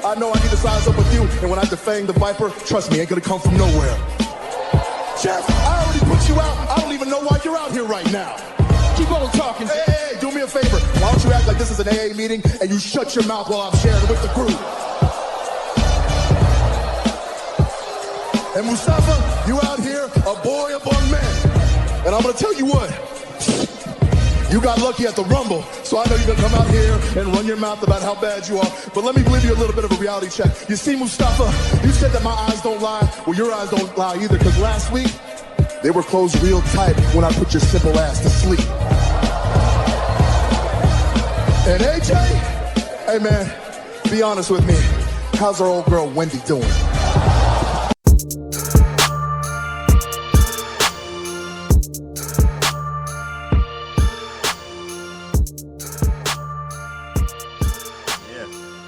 I know I need to size up with you, and when I defang the Viper, trust me, ain't gonna come from nowhere. Jeff, I already put you out. I don't even know why you're out here right now. Keep on talking. Hey, do me a favor. Why don't you act like this is an AA meeting and you shut your mouth while I'm sharing with the group? And Mustafa, you out here, a boy among men. And I'm gonna tell you what, you got lucky at the Rumble, so I know you're gonna come out here and run your mouth about how bad you are. But let me give you a little bit of a reality check. You see, Mustafa, you said that my eyes don't lie. Well, your eyes don't lie either, because last week, they were closed real tight when I put your simple ass to sleep. And AJ, hey man, be honest with me. How's our old girl Wendy doing?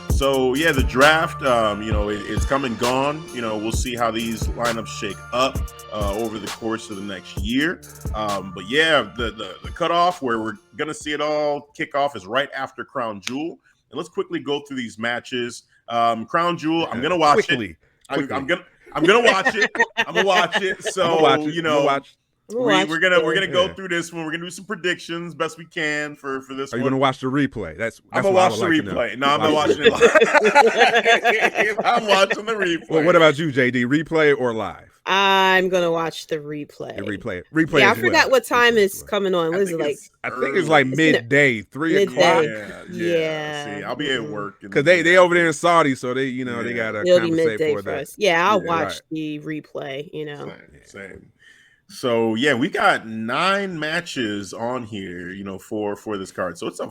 So yeah, the draft, it's come and gone. We'll see how these lineups shake up over the course of the next year. But yeah, the cutoff where we're gonna see it all kick off is right after Crown Jewel. And let's quickly go through these matches. Crown Jewel, I'm gonna watch it. I'm gonna watch it. I'm gonna watch it. So we're gonna go through this one. We're gonna do some predictions best we can for this. Are you gonna watch the replay? I'm gonna watch the replay. No, I'm not watching it live. I'm watching the replay. Well, what about you, JD? Replay or live? I'm gonna watch the replay. Replay. Yeah, I forgot what time is coming on. What is it like? I think it's like midday, 3 o'clock. Yeah. See, I'll be at work because they over there in Saudi, so they they gotta compensate for that. Us. Yeah, I'll watch the replay. Same. So yeah, we got 9 matches on here, for this card. So it's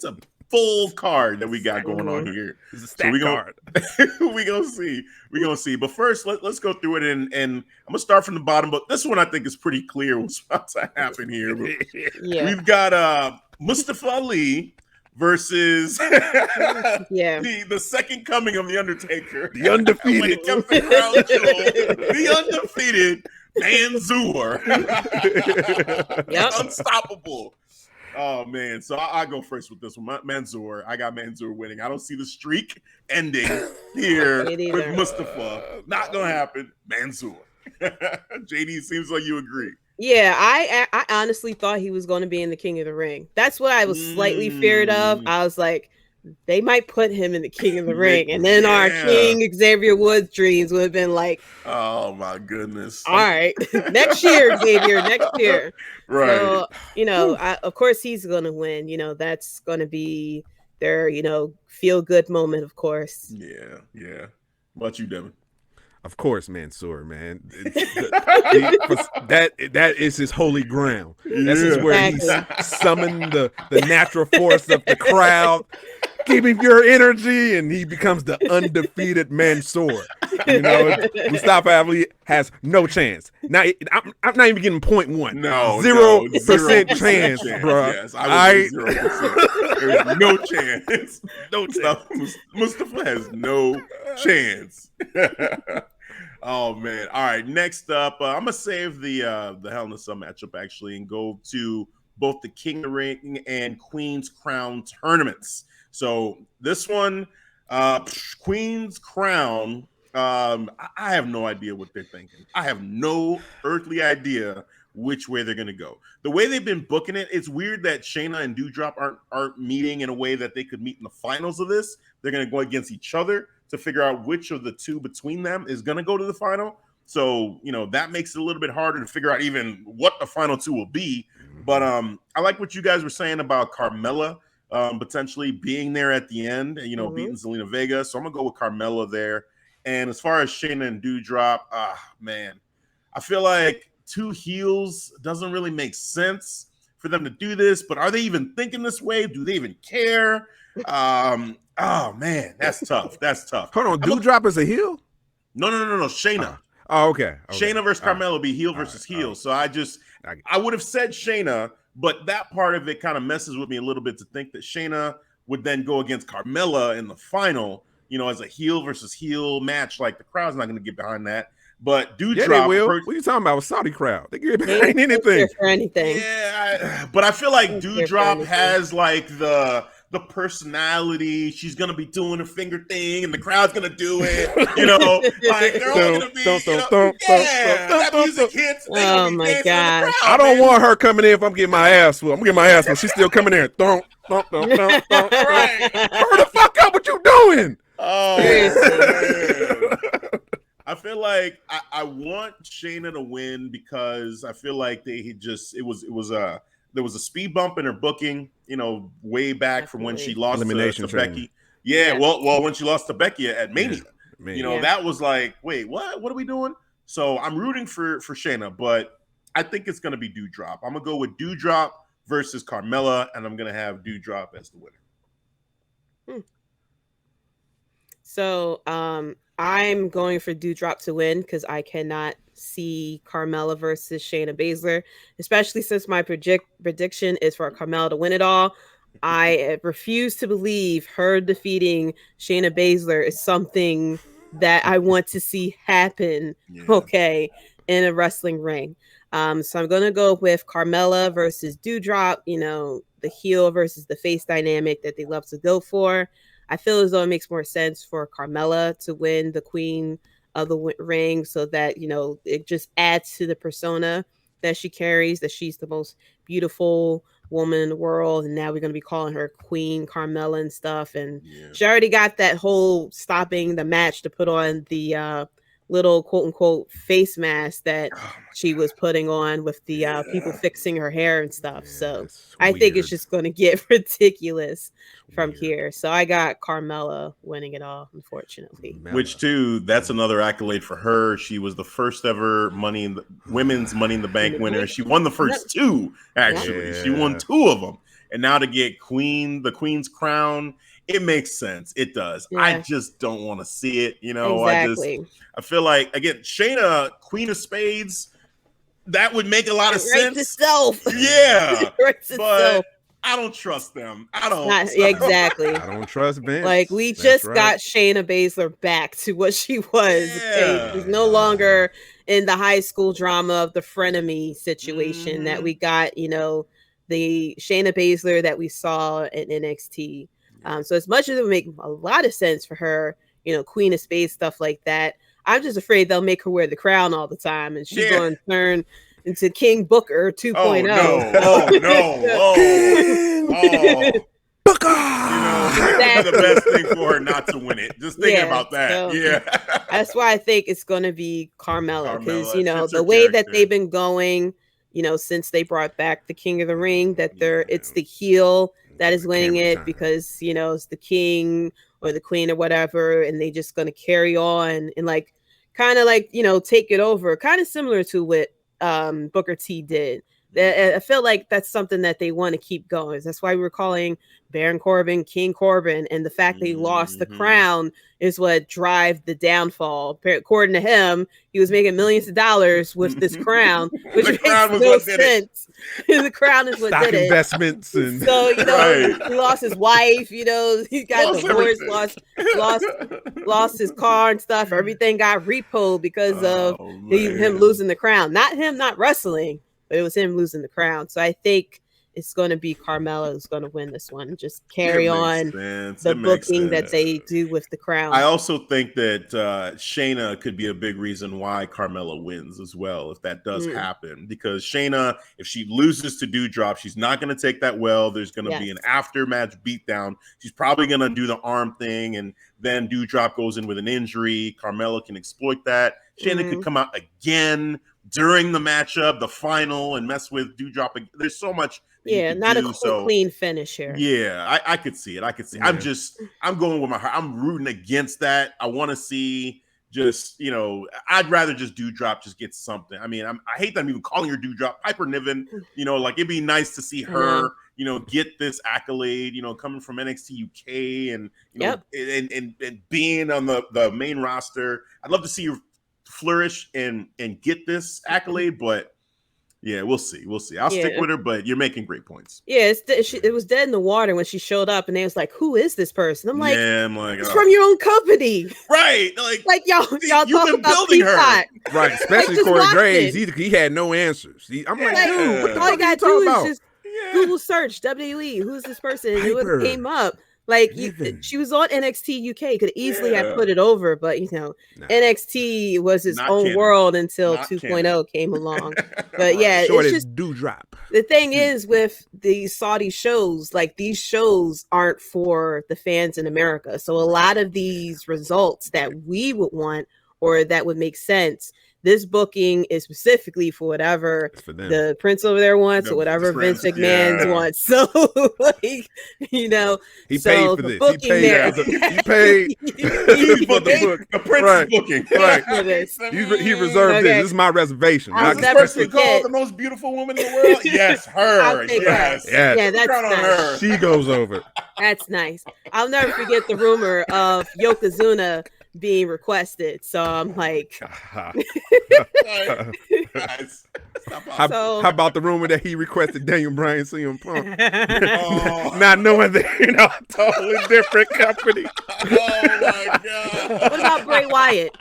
a full card that we got going on here. It's a stack card. we gonna see. But first, let's go through it, and I'm gonna start from the bottom. But this one I think is pretty clear what's about to happen here. We've got Mustafa Ali versus the second coming of the Undertaker, the undefeated. When it comes to Crown Jewel, the undefeated Mansoor. Unstoppable. Oh man, so I go first with this one. Mansoor, I got Mansoor winning. I don't see the streak ending here with Mustafa. Not gonna happen. Mansoor. JD, seems like you agree. Yeah, I honestly thought he was going to be in the King of the Ring. That's what I was slightly feared of. I was like, they might put him in the King of the Ring, and then our King Xavier Woods dreams would have been like, oh my goodness! All right, next year, Xavier, next year. Right. So of course he's going to win. That's going to be their feel good moment, of course. Yeah. What about you, Devin? Of course, Mansoor, man. That is his holy ground. This is where he summoned the natural force of the crowd, giving your energy, and he becomes the undefeated Mansoor. Mustafa Ali has no chance. Now, I'm not even getting 0.1. No, 0% chance, bro. Yes, I would 0%. There's no chance. No chance. Mustafa has no chance. Oh man! All right, next up, I'm gonna save the Hell in a Cell matchup actually, and go to both the King of the Ring and Queen's Crown tournaments. So this one, Queen's Crown, I have no idea what they're thinking. I have no earthly idea which way they're gonna go. The way they've been booking it, it's weird that Shayna and Doudrop aren't meeting in a way that they could meet in the finals of this. They're gonna go against each other to figure out which of the two between them is going to go to the final. So, that makes it a little bit harder to figure out even what the final two will be. But I like what you guys were saying about Carmella potentially being there at the end, and, beating Zelina Vega. So I'm going to go with Carmella there. And as far as Shayna and Doudrop, man, I feel like 2 heels doesn't really make sense for them to do this. But are they even thinking this way? Do they even care? Oh man, that's tough. Hold on, Doudrop is a heel? No. Shayna. Oh, okay. Shayna versus Carmella will be heel versus heel. So I would have said Shayna, but that part of it kind of messes with me a little bit to think that Shayna would then go against Carmella in the final, as a heel versus heel match. Like the crowd's not going to get behind that. But Doudrop, they will. What are you talking about? A Saudi crowd? They get behind anything. For anything. Yeah, but I feel like Doudrop has like the the personality. She's gonna be doing a finger thing, and the crowd's gonna do it. You know, like they're all gonna be. That music hits. Oh my god! I don't want her coming in if I'm getting my ass whooped. I'm getting my ass whooped. She's still coming in. Thump, thump, thump, thump, thump. Right. Hurry the fuck up! What you doing? Oh, man. I feel like I want Shayna to win because I feel like there was a speed bump in her booking, way back from when she lost to Becky. Yeah, well, when she lost to Becky at Mania, that was like, wait, what? What are we doing? So I'm rooting for Shayna, but I think it's gonna be Doudrop. I'm gonna go with Doudrop versus Carmella, and I'm gonna have Doudrop as the winner. So I'm going for Doudrop to win because I cannot see Carmella versus Shayna Baszler, especially since my prediction is for Carmella to win it all. I refuse to believe her defeating Shayna Baszler is something that I want to see happen, in a wrestling ring. So I'm going to go with Carmella versus Doudrop, the heel versus the face dynamic that they love to go for. I feel as though it makes more sense for Carmella to win the Queen of the Ring so that, it just adds to the persona that she carries, that she's the most beautiful woman in the world. And now we're going to be calling her Queen Carmella and stuff. And she already got that whole stopping the match to put on the little quote unquote face mask that she was putting on with the people fixing her hair and stuff. So I think it's just going to get ridiculous from here. So I got Carmella winning it all, unfortunately. Which too, that's another accolade for her. She was the first ever women's Money in the Bank winner. She won the first two, actually. She won two of them. And now to get the Queen's crown, it makes sense. It does. Yeah. I just don't want to see it. Exactly. I feel like, again, Shayna, Queen of Spades, that would make a lot of sense. Itself. Yeah. But I don't trust them. Exactly. I don't trust Vince. Like, we just got Shayna Baszler back to what she was. Yeah. She's no longer in the high school drama of the frenemy situation that we got, the Shayna Baszler that we saw in NXT. So as much as it would make a lot of sense for her, Queen of Spades, stuff like that, I'm just afraid they'll make her wear the crown all the time and she's going to turn into King Booker 2.0. Oh, no. Booker! That's the best thing for her not to win it. Just thinking about that. So, that's why I think it's going to be Carmella. Because, the way that they've been going, since they brought back the King of the Ring, that it's the heel that is winning it because, it's the king or the queen or whatever. And they just going to carry on and take it over. Kind of similar to what Booker T did. I feel like that's something that they want to keep going. That's why we were calling Baron Corbin King Corbin, and the fact that he lost the crown is what drive the downfall. According to him, he was making millions of dollars with this crown, which makes no sense. The crown is what did it. Investments and so he lost his wife. He got divorced, lost his car and stuff. Everything got repoed because of him losing the crown. Not him not wrestling, but it was him losing the crown. So I think it's going to be Carmella who's going to win this one. Just carry on the booking that they do with the crown. I also think that Shayna could be a big reason why Carmella wins as well, if that does happen. Because Shayna, if she loses to Doudrop, she's not going to take that well. There's going to be an after-match beatdown. She's probably going to do the arm thing, and then Doudrop goes in with an injury. Carmella can exploit that. Shayna could come out again during the matchup, the final, and mess with Doudrop. There's so much. Not a clean finish here. Yeah, I could see it. I'm going with my heart. I'm rooting against that. I want to see I'd rather just Doudrop just get something. I mean, I hate that I'm even calling her Doudrop. Piper Niven, it'd be nice to see her, get this accolade, coming from NXT UK and, and being on the main roster. I'd love to see her flourish and get this accolade, but we'll see. I'll stick with her, but you're making great points. It was dead in the water when she showed up, and they was like, "Who is this person?" I'm like, it's from your own company, right? Like y'all talk about Peacock, right? Especially Corey Graves, he had no answers. I'm like, dude, what all you gotta do is just Google search WWE. Who's this person? And Piper. it came up. Like Living. she was on NXT UK. Could easily have Yeah. put it over, but NXT was its Not own canon. world until Not 2.0 came along. But yeah, Short it's as just dewdrop. the thing is with these Saudi shows, like these shows aren't for the fans in America. So a lot of these results that we would want or that would make sense, this booking is specifically for whatever It's for them. the prince over there wants or whatever Prince, Vince McMahon wants. So like, He so paid for the this. booking He there- paid for the book. The Prince Right. is booking. Right. for this. He reserved Okay. this. This is my reservation. I'll Is never this person forget- called the most beautiful woman in the world? Yes, her. I'll take Yes. that. Yes. Yeah, that's Crown on nice. her. She goes over. That's nice. I'll never forget the rumor of Yokozuna being requested. So I'm like, Guys, stop How, So- how about the rumor that he requested Daniel Bryan CM Punk? Oh. Not knowing that, a totally different company. Oh my god. what about Bray Wyatt?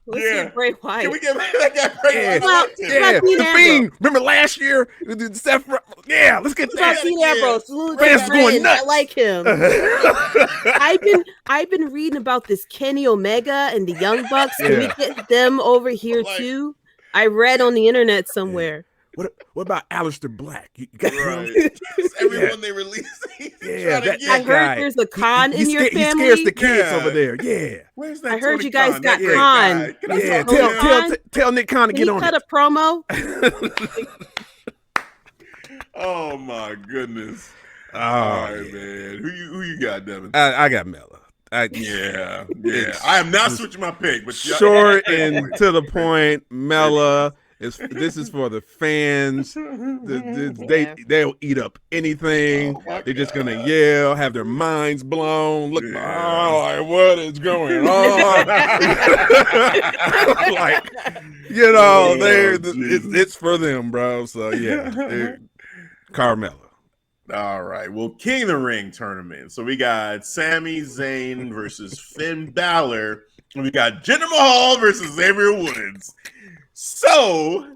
Let's Yeah. get Bray Wyatt. Can we get that guy pregnant? Well, Yeah, Dean the Ambrose. Fiend. Remember last year? Seth, yeah, let's get What about that. Dean Ambrose? Lulu Fans Friend, going nuts. I like him. I've been reading about this Kenny Omega and the Young Bucks. Can we Yeah. get them over here Like- too? I read on the internet somewhere. What about Aleister Black? You got Right. Everyone they release, he's Yeah, trying to that get. I guy. heard there's a con in your He family. scares the kids Yeah. over there. Yeah. Where's that? I heard Tony you guys Khan? got That great Khan. guy. Can I Yeah, talk to him? tell Nick Khan to Can get you on cut it. a promo? Oh my goodness! Oh, All right, yeah. man. Who you got, Devin? I got Mella. Yeah. I am not switching my pick, but Short and to the point, Mella. This is for the fans. They'll eat up anything. Oh my They're just God. gonna yell, have their minds blown. Look, Yeah. like what is going on? Like, Oh, it's for them, bro. So yeah, Carmella. All right. Well, King of the Ring tournament. So we got Sami Zayn versus Finn Balor. And we got Jinder Mahal versus Xavier Woods. So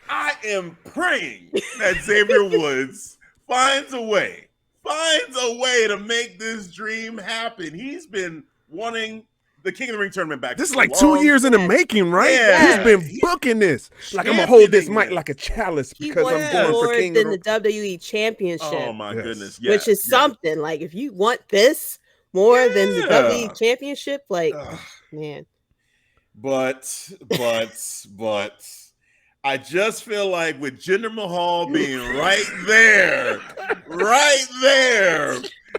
I am praying that Xavier Woods finds a way to make this dream happen. He's been wanting the King of the Ring tournament back. This is for like long. 2 years in the making, right? Yeah. He's been booking this. Like I'm gonna hold this championing mic it. like a chalice He because wants I'm going for more King than of the the WWE Championship, Oh my Yes. goodness. which is something. Like if you want this more than the Yeah. WWE Championship, like Ugh. man, But I just feel like with Jinder Mahal being right there,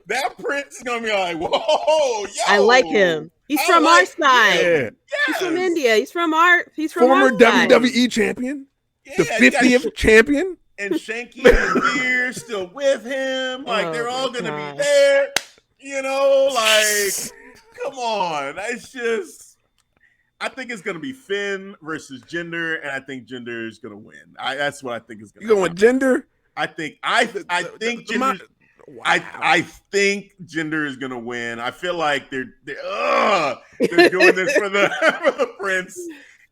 that Prince is gonna be like, whoa, yo. I like him. He's I from our like side. him. He's from Yes. India. He's from our former side. WWE champion, the Yeah, you got 50th champion. and Shanky and Veer still with him. Like Oh, they're all my gonna God. be there. Like, come on. It's just I think it's gonna be Finn versus Jinder, and I think Jinder is gonna win. That's what I think is gonna You going with happen. gender? I think Jinder. I think Jinder is gonna win. I feel like they're doing this for the for the Prince.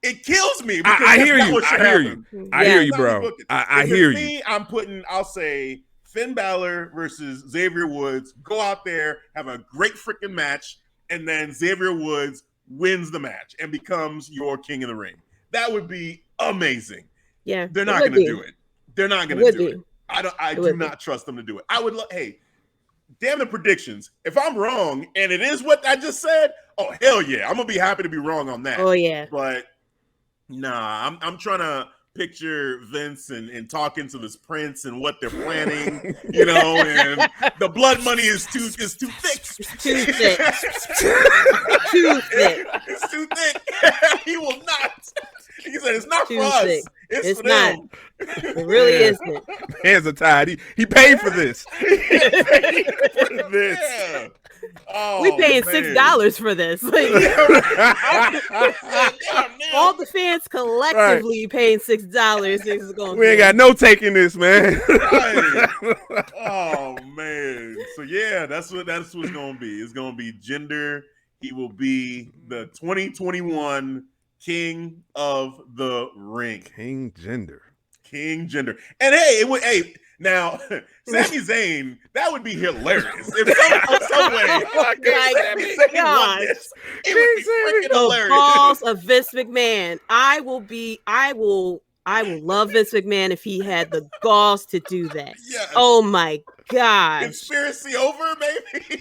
It kills me. Because I that's hear not you. what should I hear happen. you. I Yeah. hear you, That's not bro. booking. I If hear it's you. me, I'll say Finn Balor versus Xavier Woods. Go out there, have a great freaking match, and then Xavier Woods wins the match and becomes your King of the Ring. That would be amazing. Yeah, They're it not would going to be. do it. They're not going It to would do be. it. I do would be. not trust them to do it. I would hey, damn the predictions. If I'm wrong and it is what I just said, oh hell yeah. I'm gonna be happy to be wrong on that. Oh yeah. But nah, I'm trying to picture Vince and talking to this Prince and what they're planning, and the blood money is too thick. Too thick. Too thick. It's too thick. He will not. He said it's not Too for us. thick. It's It's for them. It really isn't. Hands are tied. He paid for this. He paid for this. Yeah. Oh, We paying man. $6 for this. Like, Yeah, man. all the fans collectively paying $6. This is going. We ain't got no taking this, man. Right. Oh man. So yeah, that's what's gonna be. It's gonna be Jinder. He will be the 2021 King of the Ring. King gender. King Jinder. And hey, Now, Sami Zayn, that would be hilarious. If some way, Sami Zayn won this, it would be freaking hilarious. The balls of Vince McMahon. I will love Vince McMahon if he had the balls to do that. Yes. Oh my gosh. Conspiracy over, baby.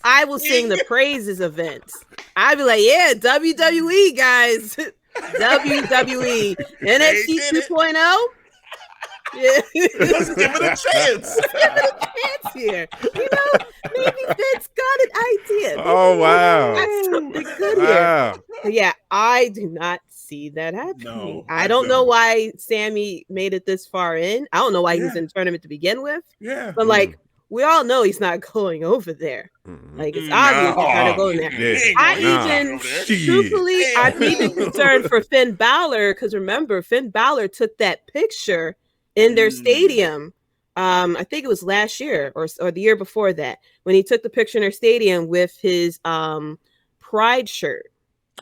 I will sing the praises of Vince. I'd be like, yeah, WWE guys. WWE. NXT 2.0. Yeah. Let's give it a chance. Let's give it a chance here. You know, maybe Vince got an idea. Oh, wow. Got something good here. But yeah, I do not see that happening. No, I don't know why Sammy made it this far in. I don't know why he was in the tournament to begin with. Yeah. But like, we all know he's not going over there. Like, it's obvious he's trying to go in there. I'm even concerned for Finn Balor, because remember, Finn Balor took that picture in their stadium. I think it was last year or the year before that, when he took the picture in their stadium with his Pride shirt.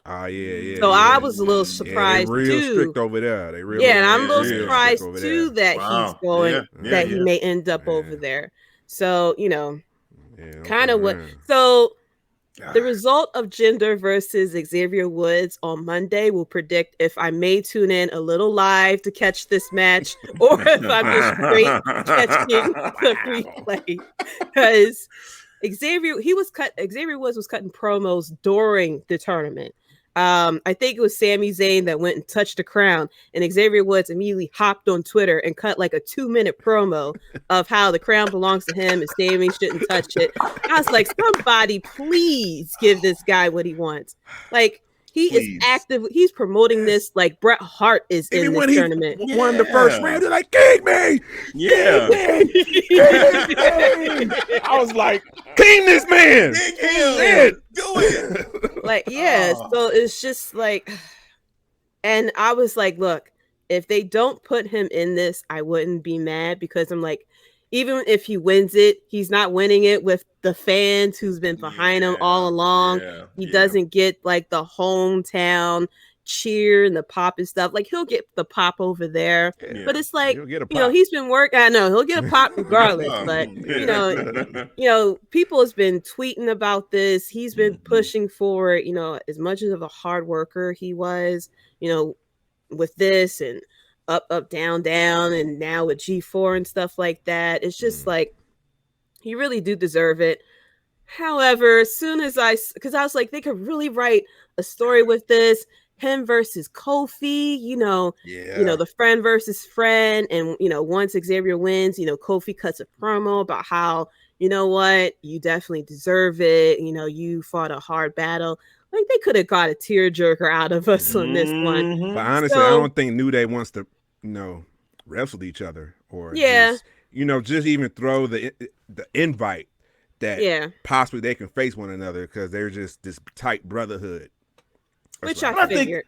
Oh yeah. So I was a little surprised they're real strict over there. They really, and I'm a little surprised too that he's going, that he may end up over there. So kind of what. So the result of Jinder versus Xavier Woods on Monday will predict if I may tune in a little live to catch this match, or if I'm just straight catching the replay. Because Xavier Woods was cutting promos during the tournament. I think it was Sami Zayn that went and touched the crown, and Xavier Woods immediately hopped on Twitter and cut like a 2-minute promo of how the crown belongs to him and Sami shouldn't touch it. I was like, somebody please give this guy what he wants. Like, he is active. He's promoting this like Bret Hart is in this tournament. Won the first round. They're like, king me. Yeah. King me. I was like, king this man. King him. Do it. Like, yeah. So it's just like, and I was like, look, if they don't put him in this, I wouldn't be mad, because I'm like, even if he wins it, he's not winning it with the fans who's been behind him all along. He doesn't get like the hometown cheer and the pop and stuff. Like, he'll get the pop over there, but it's like, he's been working. I know he'll get a pop regardless, but people has been tweeting about this. He's been pushing for it. As much of a hard worker he was, with this and up, down, and now with G4 and stuff like that. It's just like, he really do deserve it. However, as soon as because I was like, they could really write a story with this, him versus Kofi, the friend versus friend. And, once Xavier wins, Kofi cuts a promo about how, you know what, you definitely deserve it. You fought a hard battle. Like, they could have got a tearjerker out of us on this one. But honestly, I don't think New Day wants to, wrestle each other, or just even throw the invite that possibly they can face one another, because they're just this tight brotherhood. Which I figured.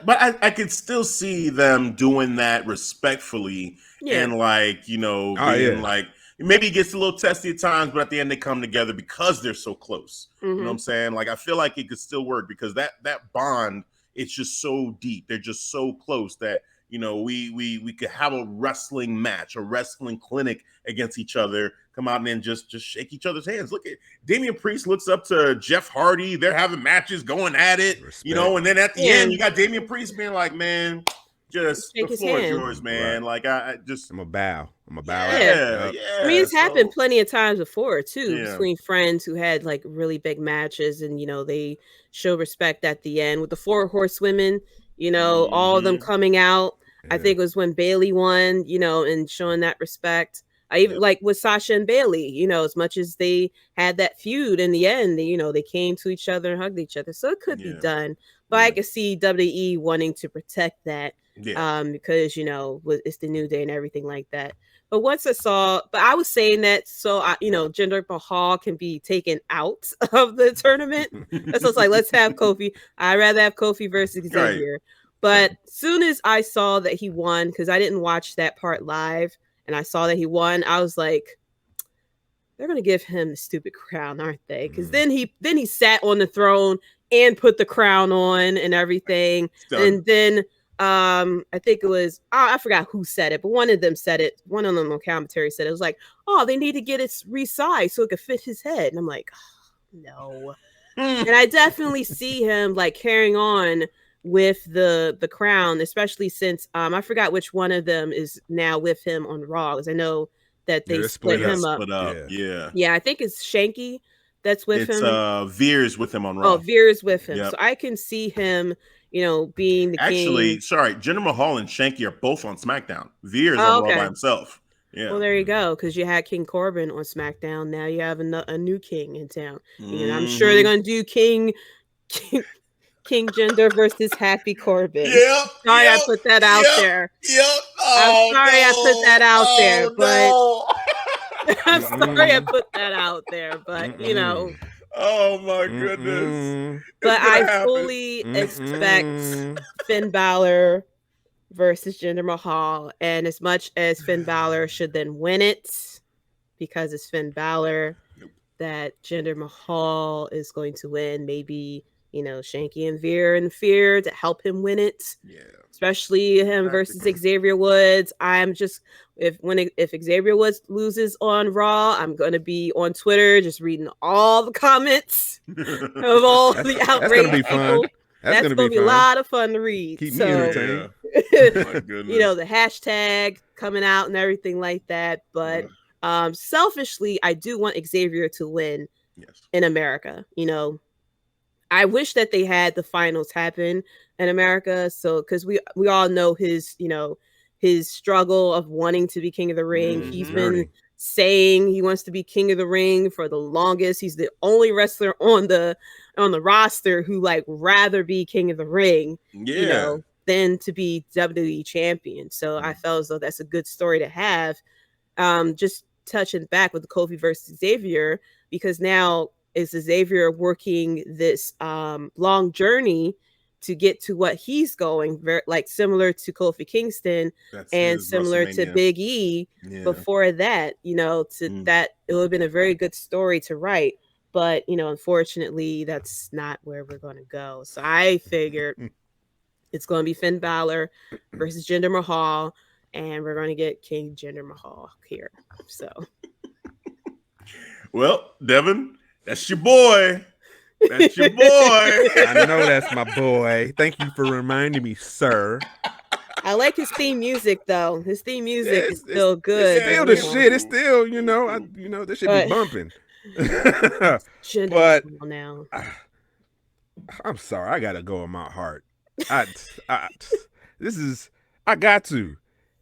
But I could still see them doing that respectfully and being like, maybe it gets a little testy at times, but at the end they come together because they're so close. You know what I'm saying? Like, I feel like it could still work, because that bond, it's just so deep. They're just so close that, we could have a wrestling match, a wrestling clinic against each other, come out and then just shake each other's hands. Look at Damian Priest looks up to Jeff Hardy. They're having matches, going at it, and then at the end, you got Damian Priest being like, man, just the floor is yours, man. Like, I'm a bow. Yeah. I mean, it's happened plenty of times before too, between friends who had like really big matches, and they show respect at the end with the 4 horsewomen. All of them coming out. I think it was when Bailey won, and showing that respect. I even like with Sasha and Bailey, as much as they had that feud in the end, they came to each other and hugged each other. So it could be done, but I could see WWE wanting to protect that. Because it's the New Day and everything like that. But once I was saying that, so Jinder Mahal can be taken out of the tournament. So it's like, let's have Kofi. I'd rather have Kofi versus Xavier. But soon as I saw that he won, because I didn't watch that part live, and I saw that he won, I was like, they're gonna give him the stupid crown, aren't they? Because then he sat on the throne and put the crown on and everything, and then I think it was, I forgot who said it, but one of them said it. One of them on commentary said it was like, oh, they need to get it resized so it could fit his head. And I'm like, oh, no. And I definitely see him like carrying on with the crown, especially since I forgot which one of them is now with him on Raw, because I know that they split him up. Yeah, I think it's Shanky that's with him. It's Veer's with him on Raw. Oh, Veer's with him. Yep. So I can see him, being the king. Sorry, Jinder Mahal and Shanky are both on SmackDown. Veer's on Raw by himself. Yeah. Well, there you go, because you had King Corbin on SmackDown. Now you have a new king in town. I'm sure they're going to do King Jinder versus Happy Corbin. Yep. Sorry I put that out there. Yep. I'm sorry I put that out there, but I'm sorry I put that out there, but Oh my goodness. But I fully expect Finn Balor versus Jinder Mahal, and as much as Finn Balor should then win it, because it's Finn Balor, that Jinder Mahal is going to win. Maybe Shanky and Veer in fear to help him win it. Yeah, especially him versus Xavier Woods. I'm just if Xavier Woods loses on Raw, I'm gonna be on Twitter just reading all the comments of all the outrage. That's gonna be fun. That's gonna be a lot of fun to read. Keep me entertained. My goodness. The hashtag coming out and everything like that. But selfishly, I do want Xavier to win in America. I wish that they had the finals happen in America. So, because we all know his struggle of wanting to be King of the Ring. He's been saying he wants to be King of the Ring for the longest. He's the only wrestler on the roster who rather be King of the Ring, than to be WWE champion. So I felt as though that's a good story to have. Just touching back with the Kofi versus Xavier, because now is Xavier working this long journey to get to what he's going, similar to Kofi Kingston and similar to Big E. Before that, that it would have been a very good story to write. But, unfortunately, that's not where we're going to go. So I figured it's going to be Finn Balor versus Jinder Mahal, and we're going to get King Jinder Mahal here. So, well, Devin, that's your boy. That's your boy. I know that's my boy. Thank you for reminding me, sir. I like his theme music, though. His theme music is still good. It's still the shit. It's still, this should be bumping. But now, I'm sorry. I gotta go in my heart. I got to.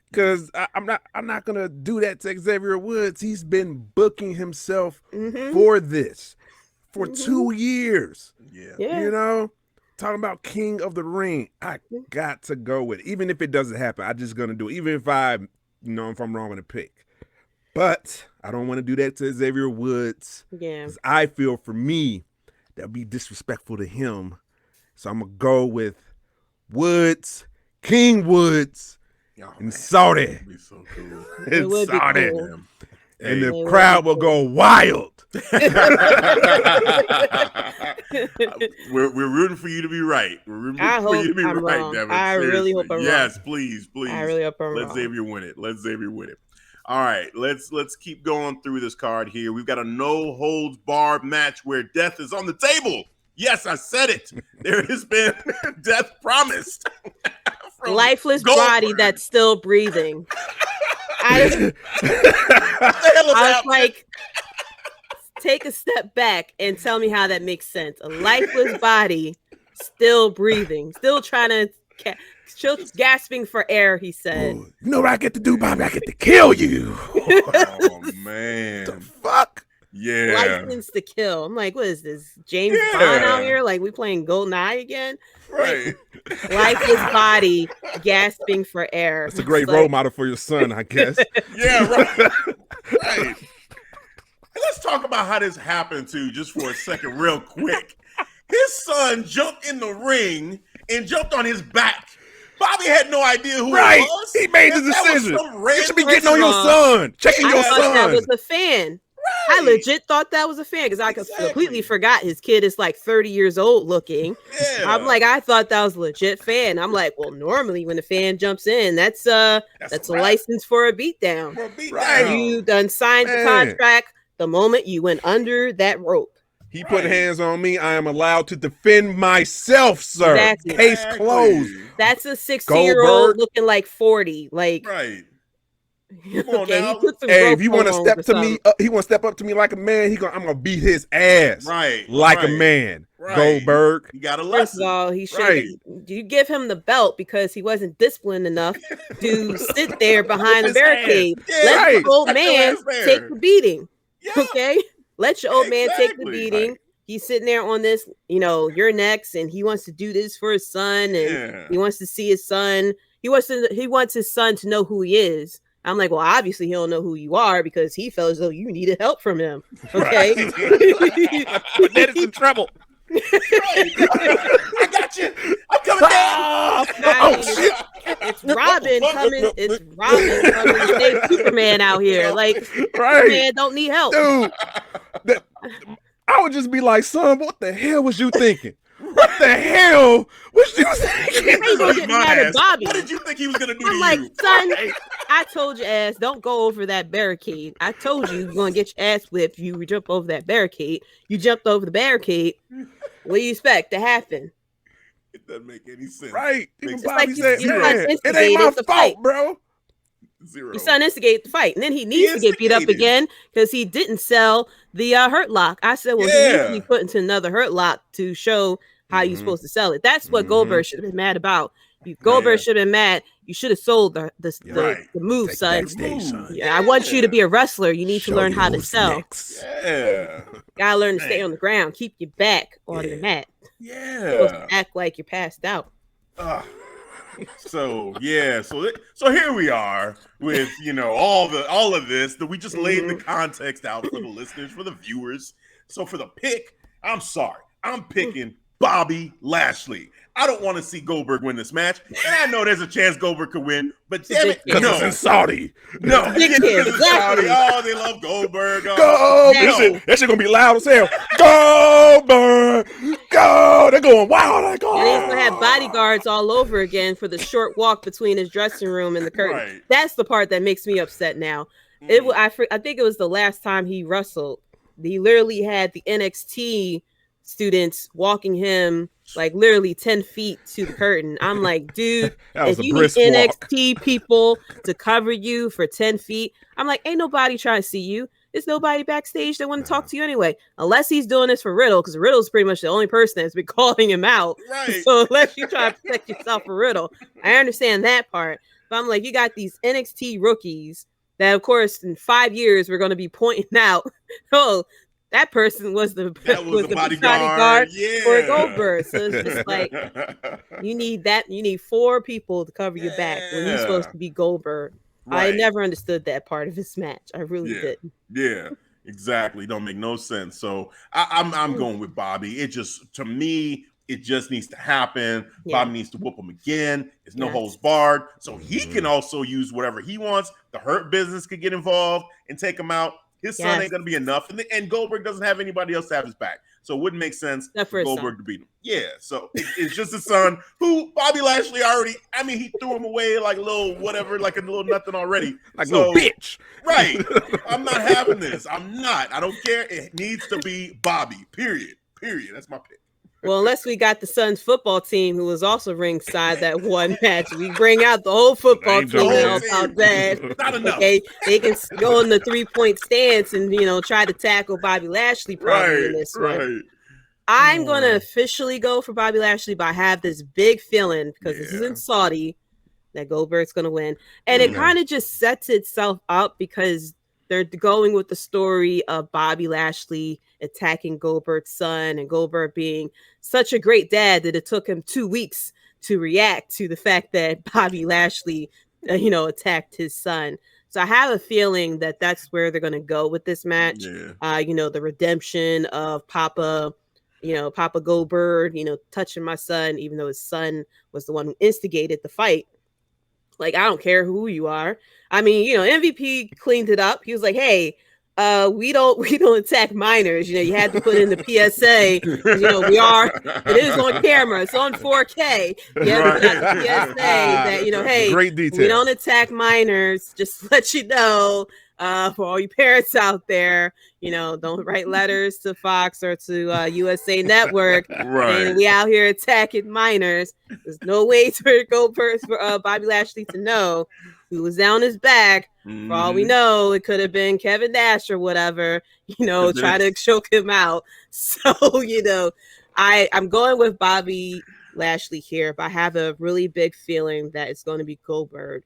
Because I'm not gonna do that to Xavier Woods. He's been booking himself for this for 2 years. Yeah. Talking about King of the Ring. I got to go with it. Even if it doesn't happen, I'm just gonna do it. Even if if I'm wrong on a pick. But I don't want to do that to Xavier Woods. Yeah. Because I feel for me that would be disrespectful to him. So I'm gonna go with Woods, King Woods. And Saudi. So cool. And Saudi. Cool. And the crowd will go wild. We're rooting for you to be right. We're rooting for you to be right, Devin. I really hope I'm wrong. Yes, please. I really hope I'm wrong. Let Xavier win it. All right, let's keep going through this card here. We've got a no holds barred match where death is on the table. Yes, I said it. There has been death promised. Lifeless Goldberg. Body that's still breathing. I was like, take a step back and tell me how that makes sense. A lifeless body still breathing, still trying to, still gasping for air, he said. Oh, you know what I get to do, Bobby? I get to kill you. Oh, man. What the fuck? Yeah. License to kill. I'm like, what is this? James Bond out here? Like, we playing GoldenEye again? Right. Lifeless body gasping for air. That's a great role model for your son, I guess. Yeah, right. Right. Let's talk about how this happened, too, just for a second, real quick. His son jumped in the ring and jumped on his back. Bobby had no idea who it was. He made the decision. You should be getting on your son, checking your son. That was a fan. I legit thought that was a fan because I completely forgot his kid is like 30 years old looking. Yeah. I'm like, I thought that was a legit fan. I'm like, well, normally when the fan jumps in, that's a license for a beatdown. Right. You done signed the contract the moment you went under that rope. He put hands on me. I am allowed to defend myself, sir. Exactly. Case closed. That's a 60-year-old Goldberg. looking like 40. Like, right. Okay, hey, if he want to step to me, he want to step up to me like a man. I'm gonna beat his ass, like a man. Goldberg. You got a lesson. First of all, he should. You give him the belt because he wasn't disciplined enough to sit there behind the barricade. Let the old man take the beating. Yeah. Okay, let your old man take the beating. He's sitting there on this, you're next, and he wants to do this for his son, and he wants to see his son. He wants his son to know who he is. I'm like, well, obviously he don't know who you are because he felt as though you needed help from him. Okay, but that is in trouble. I got you. I'm coming down. Shit! It's Robin coming. It's Robin coming to save Superman out here. Like, Superman don't need help, dude. I would just be like, son, what the hell was you thinking? What the hell was you thinking? Bobby. What did you think he was gonna do? I'm like, son, I told your ass don't go over that barricade. I told you you're gonna get your ass whipped. You jump over that barricade. You jumped over the barricade. What do you expect to happen? It doesn't make any sense. Right? It's like it ain't my fault, bro. Your son instigated the fight, and then he needs to get beat up again because he didn't sell the hurt lock. I said, well, he needs to be put into another hurt lock to show how you're supposed to sell it. That's what Goldberg should have been mad about. Goldberg should have been mad. You should have sold the move, son. I want you to be a wrestler. You need to learn how to sell. Gotta learn to stay on the ground. Keep your back on the mat. You're supposed to act like you're passed out. So here we are with all of this that we just laid the context out for the listeners, for the viewers. So for the pick, I'm sorry, I'm picking Bobby Lashley. I don't want to see Goldberg win this match, and I know there's a chance Goldberg could win, but damn it, because it's in Saudi. No, Saudi. Oh, they love Goldberg. That shit gonna be loud as hell. Goldberg, go! They're going wild. And he's gonna have bodyguards all over again for the short walk between his dressing room and the curtain. Right. That's the part that makes me upset now. I think it was the last time he wrestled. He literally had the NXT students walking him like literally 10 feet to the curtain. I'm like, dude, if you need NXT people to cover you for 10 feet, I'm like, ain't nobody trying to see you. There's nobody backstage that want to talk to you anyway, unless he's doing this for Riddle, because Riddle's pretty much the only person that's been calling him out. Right. So unless you try to protect yourself for Riddle, I understand that part. But I'm like, you got these NXT rookies that, of course, in 5 years, we're going to be pointing out, that person was the bodyguard for Goldberg. So it's just like, you need 4 people to cover your back when you're supposed to be Goldberg. Right. I never understood that part of his match. I really didn't. Yeah, exactly. Don't make no sense. So I'm going with Bobby. It just, to me, it just needs to happen. Yeah. Bobby needs to whoop him again. It's no holds barred. So he can also use whatever he wants. The Hurt Business could get involved and take him out. His son ain't going to be enough. And Goldberg doesn't have anybody else to have his back. So it wouldn't make sense for Goldberg to beat him. Yeah, so it's just his son who Bobby Lashley he threw him away like a little whatever, like a little nothing already. Like a little bitch. Right. I'm not having this. I'm not. I don't care. It needs to be Bobby, period. That's my pick. Well, unless we got the Suns football team who was also ringside that one match. We bring out the whole football team and help out that. Not enough. Okay, they can go in the 3-point stance and, try to tackle Bobby Lashley probably in this one. I'm going to officially go for Bobby Lashley, but I have this big feeling because this is in Saudi that Goldberg's going to win. And it kind of just sets itself up because they're going with the story of Bobby Lashley attacking Goldberg's son and Goldberg being such a great dad that it took him 2 weeks to react to the fact that Bobby Lashley, attacked his son. So I have a feeling that that's where they're going to go with this match. Yeah. The redemption of Papa Goldberg, touching my son, even though his son was the one who instigated the fight. Like, I don't care who you are. I mean, MVP cleaned it up. He was like, hey, we don't attack minors. You know, you had to put in the PSA. You know, it is on camera. It's on 4K. You have to put out the PSA that, you know, hey, great detail. We don't attack minors. Just to let you know, for all you parents out there, you know, don't write letters to Fox or to USA Network. Right. And we out here attacking minors. There's no way to go for Bobby Lashley to know who was down his back. For all we know, it could have been Kevin Nash or whatever, you know, trying to choke him out. So, you know, I'm going with Bobby Lashley here, but I have a really big feeling that it's going to be Goldberg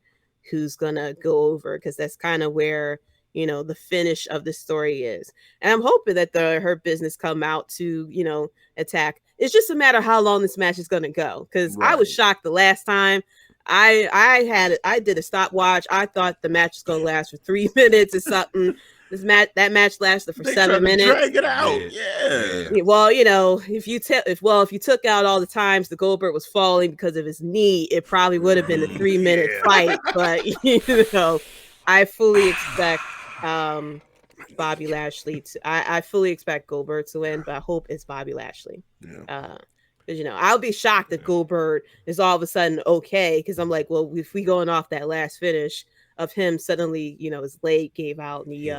who's going to go over, because that's kind of where, you know, the finish of the story is. And I'm hoping that the Hurt Business come out to, you know, attack. It's just a matter of how long this match is going to go, because I was shocked the last time. I did a stopwatch. I thought the match was going to last for 3 minutes or something. That match lasted for 7 minutes. Drag it out. Yeah. Well, you know, if you took out all the times the Goldberg was falling because of his knee, it probably would have been a 3-minute fight. But you know, I fully expect Bobby Lashley to. I fully expect Goldberg to win, but I hope it's Bobby Lashley. Yeah. Because, you know, I'll be shocked if Goldberg is all of a sudden okay. Because I'm like, well, if we going off that last finish of him suddenly, you know, his leg gave out and he,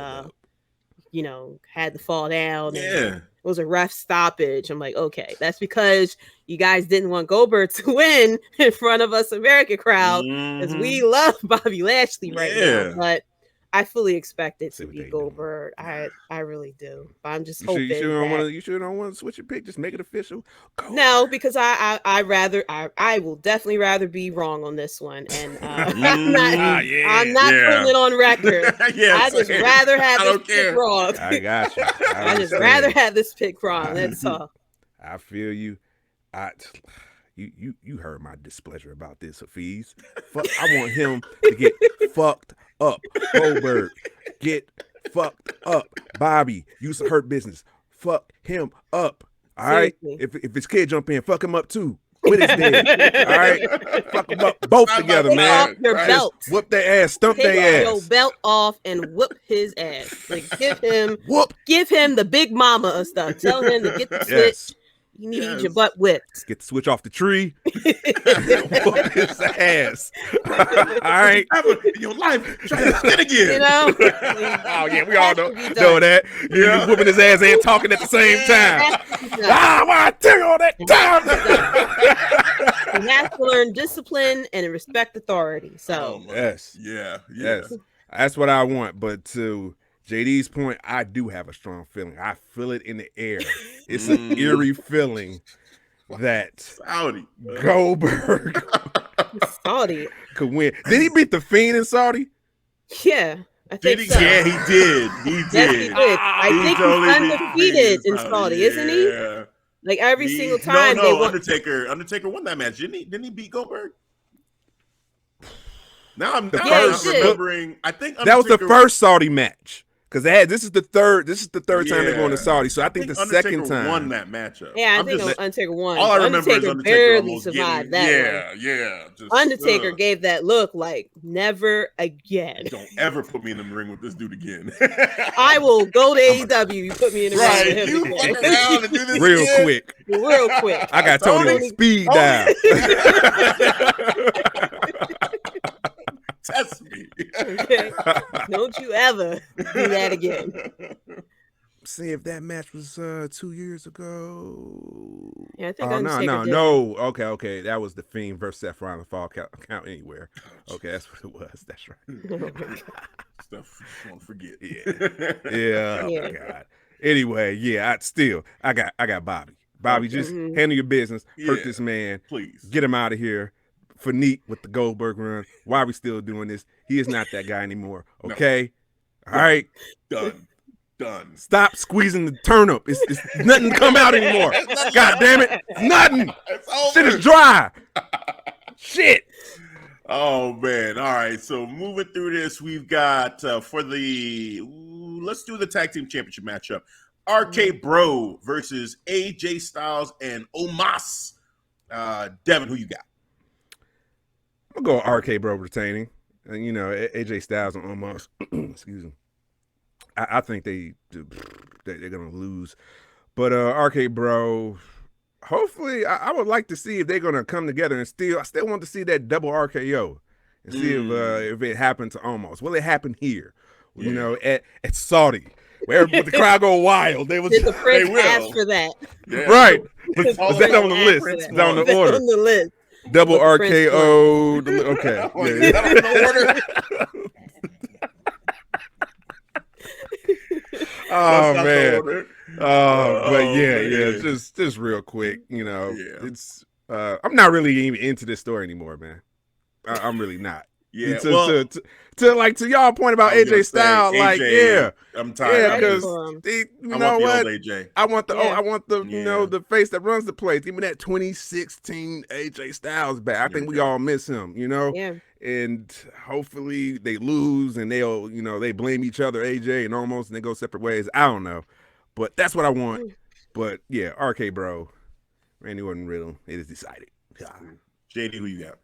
you know, had to fall down. And it was a ref stoppage. I'm like, okay, that's because you guys didn't want Goldberg to win in front of us American crowd, because we love Bobby Lashley right now. But I fully expect it to be Goldberg. I really do. But I'm just hoping. You sure don't want to switch your pick? Just make it official. No, because I will definitely rather be wrong on this one, and I'm not putting it on record. I just rather have this pick wrong. I got you. I just rather have this pick wrong. That's all. I feel you. You heard my displeasure about this, Hafiz. I want him to get fucked up. Goldberg, get fucked up. Bobby, use the Hurt Business. Fuck him up. All right. If his kid jump in, fuck him up too. With his dad. All right. Fuck them up both together, man. Off your belt. Whoop their ass. Stump their ass. Your belt off and whoop his ass. Like, give him the big mama of stuff. Tell him to get the switch. You need to eat your butt whipped. Let's get the switch off the tree. Whoop his ass. All right. In your life, try that shit again. You know? Oh, yeah, we all know that. You're whooping his ass and talking at the same time. I tell you all that time. You have to learn discipline and respect authority. So, yes. That's what I want. But to JD's point, I do have a strong feeling. I feel it in the air. It's an eerie feeling that Goldberg Saudi could win. Did he beat the Fiend in Saudi? Yeah, I think so. Yeah, he did. He did. Yes, he did. I think he's undefeated in Saudi, isn't he? Like every single time. No, Undertaker won that match. Didn't he beat Goldberg? Now I'm remembering. I think that was the first Saudi match. Because this is the third time they're going to Saudi. So I think the second time won that matchup. Yeah, I think Undertaker won. All I remember is Undertaker barely survived that one. Yeah. Undertaker gave that look like never again. Don't ever put me in the ring with this dude again. I will go to AEW. You put me in the ring with him you again. fuck around and do this real again. quick. I got Tony on speed dial. Test me. Okay. Don't you ever do that again. See if that match was 2 years ago. Yeah, I think no. Okay. That was the Fiend versus Seth Rollins. Fall count anywhere. Okay, that's what it was. That's right. Stuff you won't forget. Yeah. Oh my God. Anyway, I got Bobby. Bobby, just handle your business. Hurt this man. Please. Get him out of here. Finite with the Goldberg run. Why are we still doing this? He is not that guy anymore. Okay? No. All right? Done. Stop squeezing the turnip. It's nothing to come out anymore. God damn it. Nothing. Shit is dry. Shit. Oh, man. All right. So moving through this, we've got let's do the tag team championship matchup. RK Bro versus AJ Styles and Omos. Devin, who you got? I'm going to go RK Bro retaining. And, AJ Styles and Omos. Excuse me. I think they're gonna lose. But RK Bro, hopefully, I would like to see if they're gonna come together and I still want to see that double RKO and see if it happened to Omos. Will it happen here? You know, at Saudi, where the crowd go wild. Did the Prince ask for that? Yeah. Right? Was that on the list? Is that on the order? On the list. Double RKO. Okay. Is that on the order? Oh man. But yeah, just real quick, you know, it's I'm not really even into this story anymore, man. I'm really not. Yeah, to y'all point about AJ Styles, like I'm tired. Yeah, because you know what? AJ. I want the you know, the face that runs the place. Give me that 2016 AJ Styles back. I think we all miss him, you know. Yeah. And hopefully they lose and they'll, you know, they blame each other, AJ and Omos, and they go separate ways. I don't know, but that's what I want. But yeah, RK Bro, Randy Orton Riddle, it is decided. JD, who you got?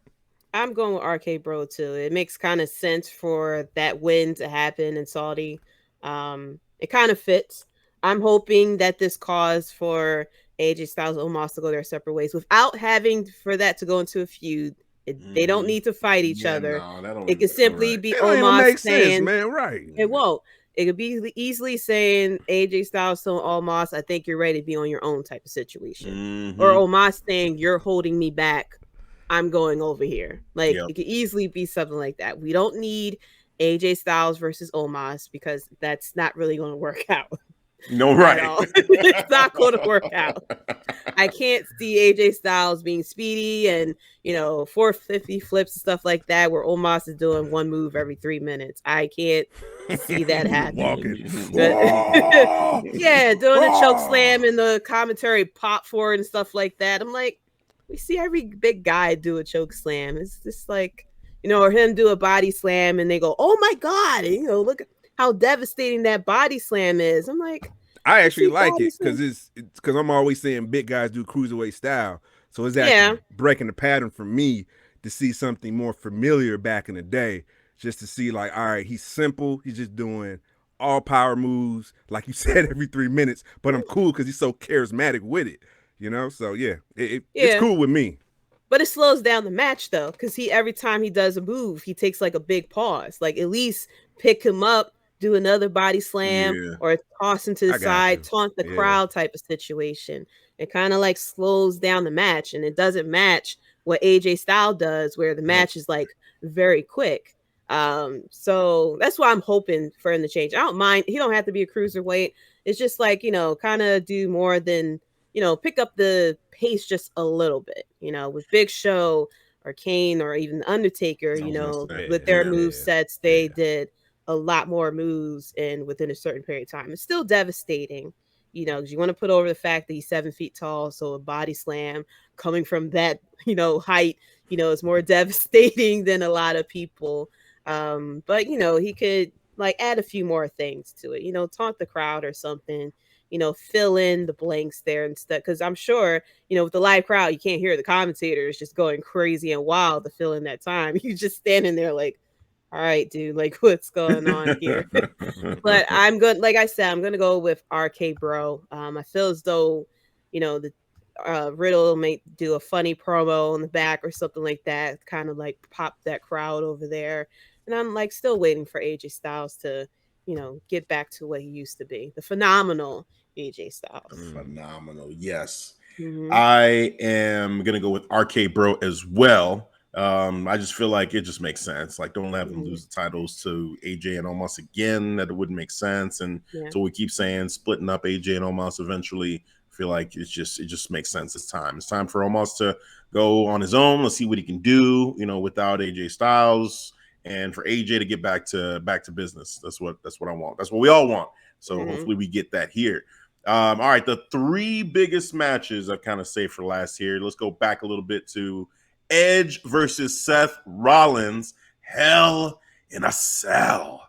I'm going with RK Bro too. It makes kind of sense for that win to happen in Saudi. It kind of fits. I'm hoping that this cause for AJ Styles and Omos to go their separate ways without having for that to go into a feud. They don't need to fight each other. It could simply be Omos saying, man, right? It won't. It could be easily saying AJ Styles to Omos, I think you're ready to be on your own type of situation. Or Omos saying, you're holding me back. I'm going over here. Like it could easily be something like that. We don't need AJ Styles versus Omos because that's not really going to work out. No, right. It's not going to work out. I can't see AJ Styles being speedy and, you know, 450 flips and stuff like that where Omos is doing one move every 3 minutes. I can't see that happening. Yeah, doing a choke slam and the commentary pop for it and stuff like that. I'm like, we see every big guy do a choke slam. It's just like, you know, or him do a body slam and they go, oh my God, and, you know, look at how devastating that body slam is. I'm like, I actually like it because I'm always saying big guys do cruiserweight style. So it's actually breaking the pattern for me to see something more familiar back in the day, just to see like, all right, he's simple. He's just doing all power moves, like you said, every 3 minutes, but I'm cool because he's so charismatic with it, you know? So yeah, it's cool with me. But it slows down the match though, because every time he does a move, he takes like a big pause. Like at least pick him up, do another body slam or toss him to the side, taunt the crowd type of situation. It kind of like slows down the match, and it doesn't match what AJ Styles does where the match is like very quick. So that's why I'm hoping for him to change. I don't mind. He don't have to be a cruiserweight. It's just like, you know, kind of do more than, you know, pick up the pace just a little bit, you know, with Big Show or Kane or even The Undertaker, you know, with their move sets, they did a lot more moves and within a certain period of time. It's still devastating, you know, because you want to put over the fact that he's 7 feet tall. So a body slam coming from that, you know, height, you know, is more devastating than a lot of people. But, you know, he could like add a few more things to it, you know, taunt the crowd or something, you know, fill in the blanks there and stuff. Because I'm sure, you know, with the live crowd, you can't hear the commentators just going crazy and wild to fill in that time. You're just standing there like, all right, dude, like what's going on here? But I'm good. Like I said, I'm going to go with RK Bro. I feel as though, you know, the Riddle may do a funny promo in the back or something like that, kind of like pop that crowd over there. And I'm like still waiting for AJ Styles to, you know, get back to what he used to be. The phenomenal AJ Styles. Phenomenal. Yes. I am going to go with RK Bro as well. I just feel like it just makes sense. Like, don't have them lose the titles to AJ and Omos again. That it wouldn't make sense. And so we keep saying splitting up AJ and Omos eventually. I feel like it just makes sense. It's time for Omos to go on his own. Let's see what he can do, you know, without AJ Styles, and for AJ to get back to business. That's what I want. That's what we all want. So hopefully we get that here. All right, the 3 biggest matches I've kind of saved for last here. Let's go back a little bit to Edge versus Seth Rollins, Hell in a Cell.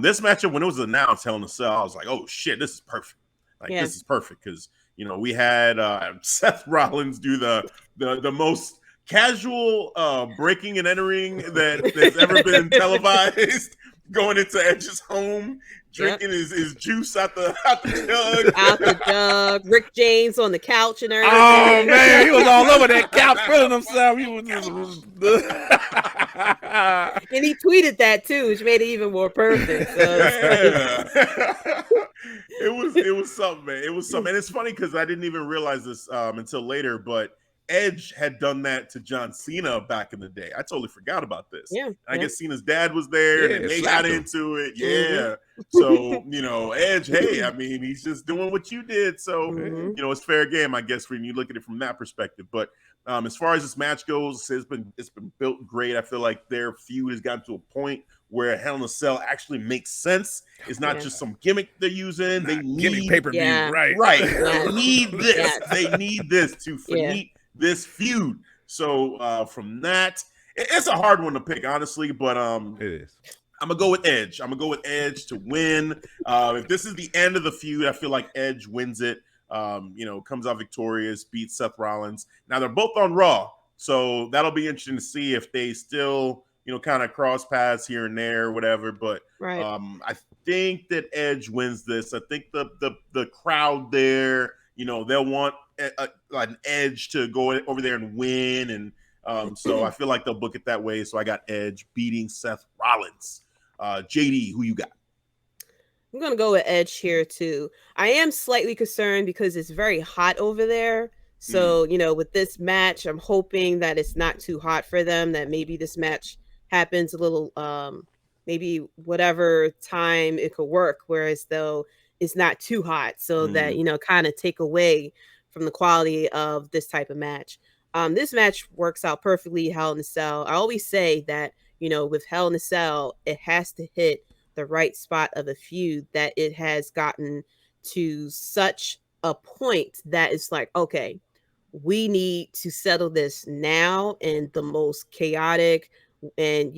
This matchup, when it was announced, Hell in a Cell, I was like, oh shit, this is perfect. Like this is perfect because, you know, we had Seth Rollins do the most casual breaking and entering that's ever been televised, going into Edge's home, drinking his juice out the jug. Out the jug. Rick James on the couch and everything. Oh man, he was all over that couch feeling himself. He was just... And he tweeted that too, which made it even more perfect. So it was something, man. It was something. And it's funny because I didn't even realize this until later, but Edge had done that to John Cena back in the day. I totally forgot about this. Yeah, I guess Cena's dad was there and they got into it. Yeah. So, Edge, hey, I mean, he's just doing what you did. So, it's fair game, I guess, when you look at it from that perspective. But as far as this match goes, it's been built great. I feel like their feud has gotten to a point where Hell in a Cell actually makes sense. It's not just some gimmick they're using. They need pay-per-view, right? They need this. Yes. They need this to finite this feud. So from that, it's a hard one to pick, honestly, but it is. I'm gonna go with Edge. I'm gonna go with Edge to win. If this is the end of the feud, I feel like Edge wins it. Comes out victorious, beats Seth Rollins. Now they're both on Raw, so that'll be interesting to see if they still, kind of cross paths here and there, whatever. But I think that Edge wins this. I think the crowd there, they'll want an Edge to go over there and win, and so I feel like they'll book it that way. So I got Edge beating Seth Rollins. Jaydee, who you got? I'm going to go with Edge here, too. I am slightly concerned because it's very hot over there. So, with this match, I'm hoping that it's not too hot for them, that maybe this match happens a little, maybe whatever time it could work, whereas though it's not too hot. So that, kind of take away from the quality of this type of match. This match works out perfectly, Hell in a Cell. I always say that, with Hell in a Cell, it has to hit the right spot of the feud, that it has gotten to such a point that it's like, okay, we need to settle this now in the most chaotic and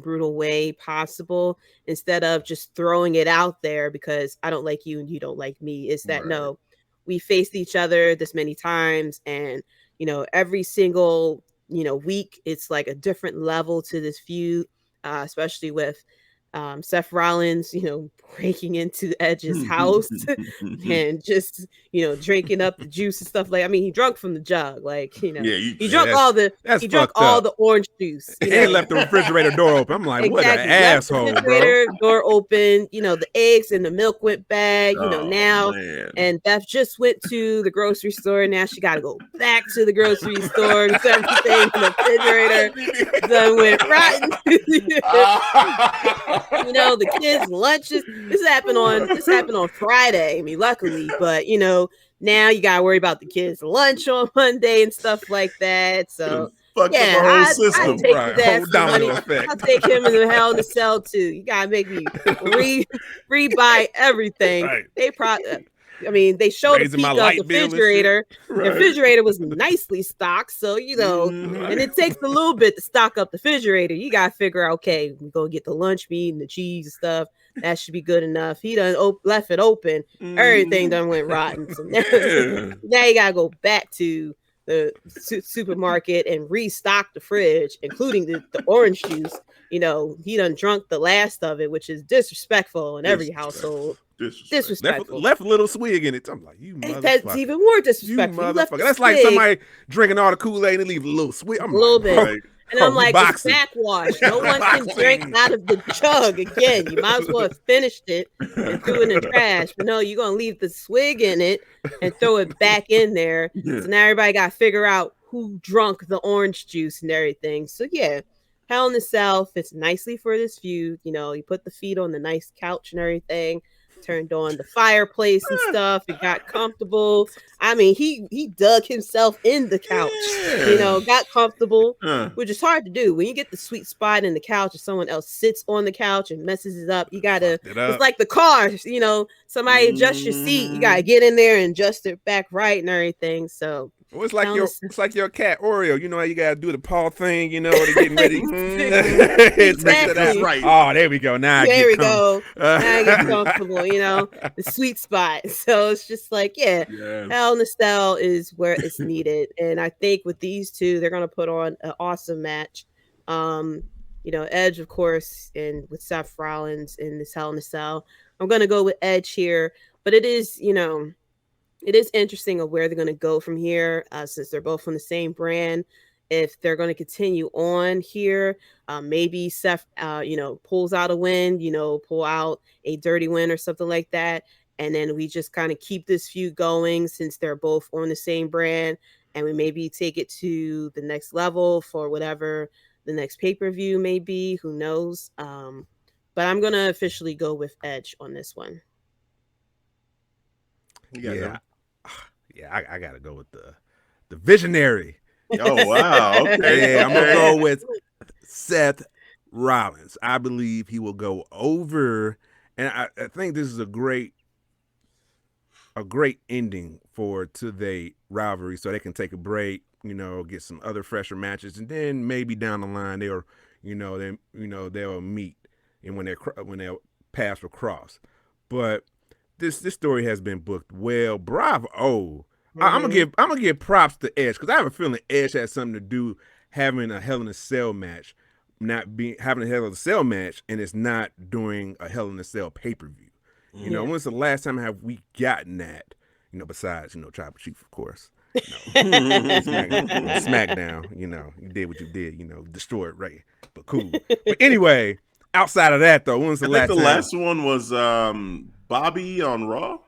brutal way possible, instead of just throwing it out there because I don't like you and you don't like me. It's that no, we faced each other this many times, and every single week it's like a different level to this feud, especially with Seth Rollins, breaking into Edge's house and just, drinking up the juice and stuff. Like, I mean, he drunk from the jug, like, he drunk all the orange juice. And left the refrigerator door open. I'm like, what an asshole, bro. Door open, the eggs and the milk went bad, now. Man. And Beth just went to the grocery store. Now she got to go back to the grocery store because everything in the refrigerator done went rotten. The kids' lunches. This happened on Friday. I mean, luckily, but now you gotta worry about the kids' lunch on Monday and stuff like that. So I'll take him in the Hell in a Cell too. You gotta make me rebuy everything. Right. They showed a peek of the refrigerator. The refrigerator was nicely stocked, so and it takes a little bit to stock up the refrigerator. You gotta figure out, okay, we go get the lunch meat and the cheese and stuff. That should be good enough. He done left it open. Everything done went rotten. So now you gotta go back to the supermarket and restock the fridge, including the orange juice. He done drunk the last of it, which is disrespectful in every household. Disrespectful. Left a little swig in it. I'm like, you motherfucker. That's even more disrespectful. That's like somebody drinking all the Kool-Aid and leave a little swig. I'm a little bit. And I'm like, it's backwash. No one can drink out of the jug again. You might as well have finished it and threw it in the trash. But no, you're going to leave the swig in it and throw it back in there. So now everybody got to figure out who drunk the orange juice and everything. So yeah, Hell in a Cell fits nicely for this feud. You put the feet on the nice couch and everything. Turned on the fireplace and stuff. It got comfortable. I mean, he dug himself in the couch, got comfortable, which is hard to do. When you get the sweet spot in the couch and someone else sits on the couch and messes it up, you gotta, it's like the car, somebody adjust your seat. You gotta get in there and adjust it back right and everything. So well, it's like your cat Oreo. You know how you gotta do the paw thing, to getting ready. Exactly. That's right. Oh, there we go. Now Now I get comfortable, the sweet spot. So it's just like, Hell in a Cell is where it's needed. And I think with these two, they're gonna put on an awesome match. Edge, of course, and with Seth Rollins in this Hell in a Cell. I'm going to go with Edge here, but it is interesting of where they're going to go from here, since they're both from the same brand. If they're going to continue on here, maybe Seth, pulls out a win, pull out a dirty win or something like that. And then we just kind of keep this feud going since they're both on the same brand. And we maybe take it to the next level for whatever the next pay-per-view may be. Who knows? But I'm going to officially go with Edge on this one. Yeah, I got to go with the visionary. Oh, wow. Okay. Yeah, I'm going to go with Seth Rollins. I believe he will go over. And I think this is a great ending to the rivalry, so they can take a break, get some other fresher matches, and then maybe down the line they'll meet, and when their paths will cross. But this story has been booked well. Bravo. I'm gonna give props to Edge, because I have a feeling Edge has something to do having a Hell in a Cell match, having a Hell in a Cell match, and it's not doing a Hell in a Cell pay-per-view. When's the last time have we gotten that? Besides, Tribal Chief, of course. SmackDown, you did what you did, destroyed Ray. But cool. But anyway, outside of that though, when was the last time? The last one was Bobby on Raw.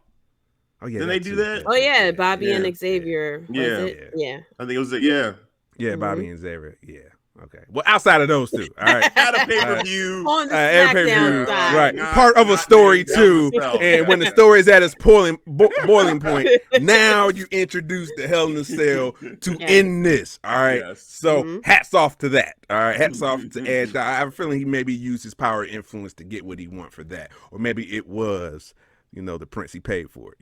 Oh yeah. Did they do that? Oh yeah, Bobby and Xavier. Yeah. Yeah. I think it was Yeah, Bobby and Xavier. Yeah. Okay. Well, outside of those two, all right. Had a pay-per-view. On the SmackDown side. Right. Part of a story too. And when the story is at its boiling point, now you introduce the Hell in a Cell to end this. All right. Yes. So hats off to that. All right. Hats off to Edge. I have a feeling he maybe used his power of influence to get what he want for that. Or maybe it was, the prince he paid for it,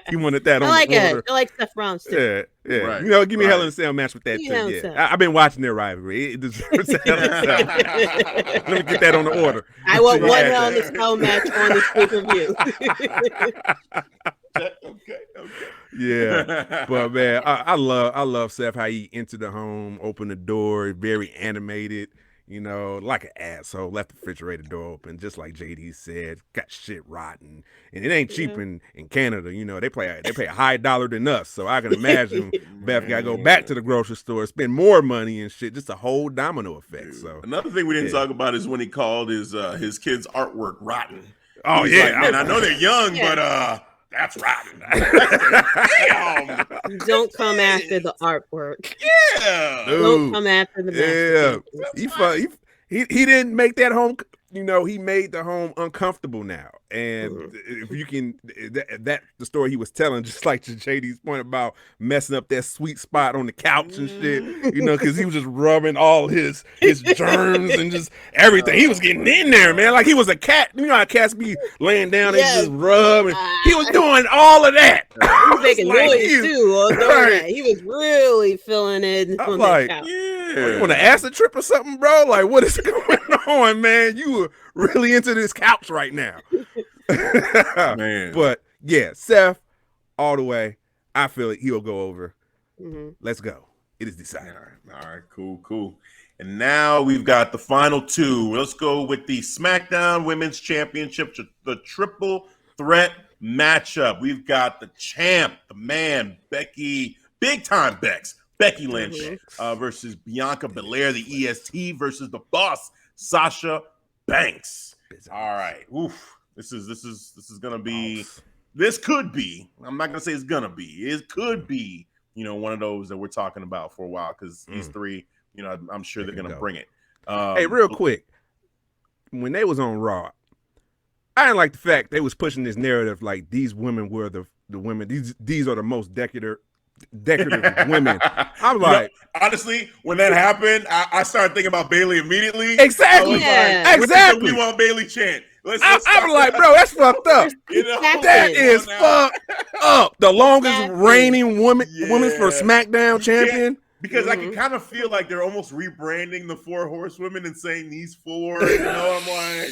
He wanted that on the order. I like Seth Rollins too. Yeah. Right. Give me a Hell in a Cell match with that too. Yeah. I've been watching their rivalry. It deserves a Hell in a Cell. Let me get that on the order. I want one Hell in a Cell match on this pay-per-view. Okay. Yeah. But man, I love Seth, how he entered the home, opened the door, very animated. Like an asshole, left the refrigerator door open, just like Jaydee said, got shit rotten. And it ain't cheap in Canada, they pay a high dollar than us. So I can imagine Beth got to go back to the grocery store, spend more money and shit, just a whole domino effect. So another thing we didn't talk about is when he called his kids' artwork rotten. Oh, He's like, man, I know they're young, but that's rotten. Damn. Don't come after the artwork. Yeah. Don't come after the match. He didn't make that home. He made the home uncomfortable now. And if you can, that the story he was telling, just like to JD's point about messing up that sweet spot on the couch and shit, because he was just rubbing all his germs and just everything. He was getting in there, man, like he was a cat. How cats be laying down and just rub, and he was doing all of that. He was making noise too. Right. He was really feeling it on that couch. You want an acid trip or something, bro? Like, what is going on, man? You were really into this couch right now. Man. But yeah, Seth, all the way. I feel like he'll go over. Let's go. It is decided. All right, cool. And now we've got the final two. Let's go with the SmackDown Women's Championship, the triple threat matchup. We've got the champ, the man, Becky, big time Becky Lynch versus Bianca Belair, the EST versus the boss, Sasha Banks. All right. Oof. This is gonna be. This could be. I'm not gonna say it's gonna be. It could be. One of those that we're talking about for a while, because these three. I'm sure they're gonna bring it. Hey, real quick, when they was on Raw, I didn't like the fact they was pushing this narrative like these women were the women. These are the most decorative women. I'm like, honestly, when that happened, I started thinking about Bayley immediately. Exactly. Exactly. We want Bayley chant. I'm like, bro, that's fucked up. That is fucked up. The longest reigning women's for SmackDown champion. Because I can kind of feel like they're almost rebranding the 4 horsewomen and saying these 4. I'm like,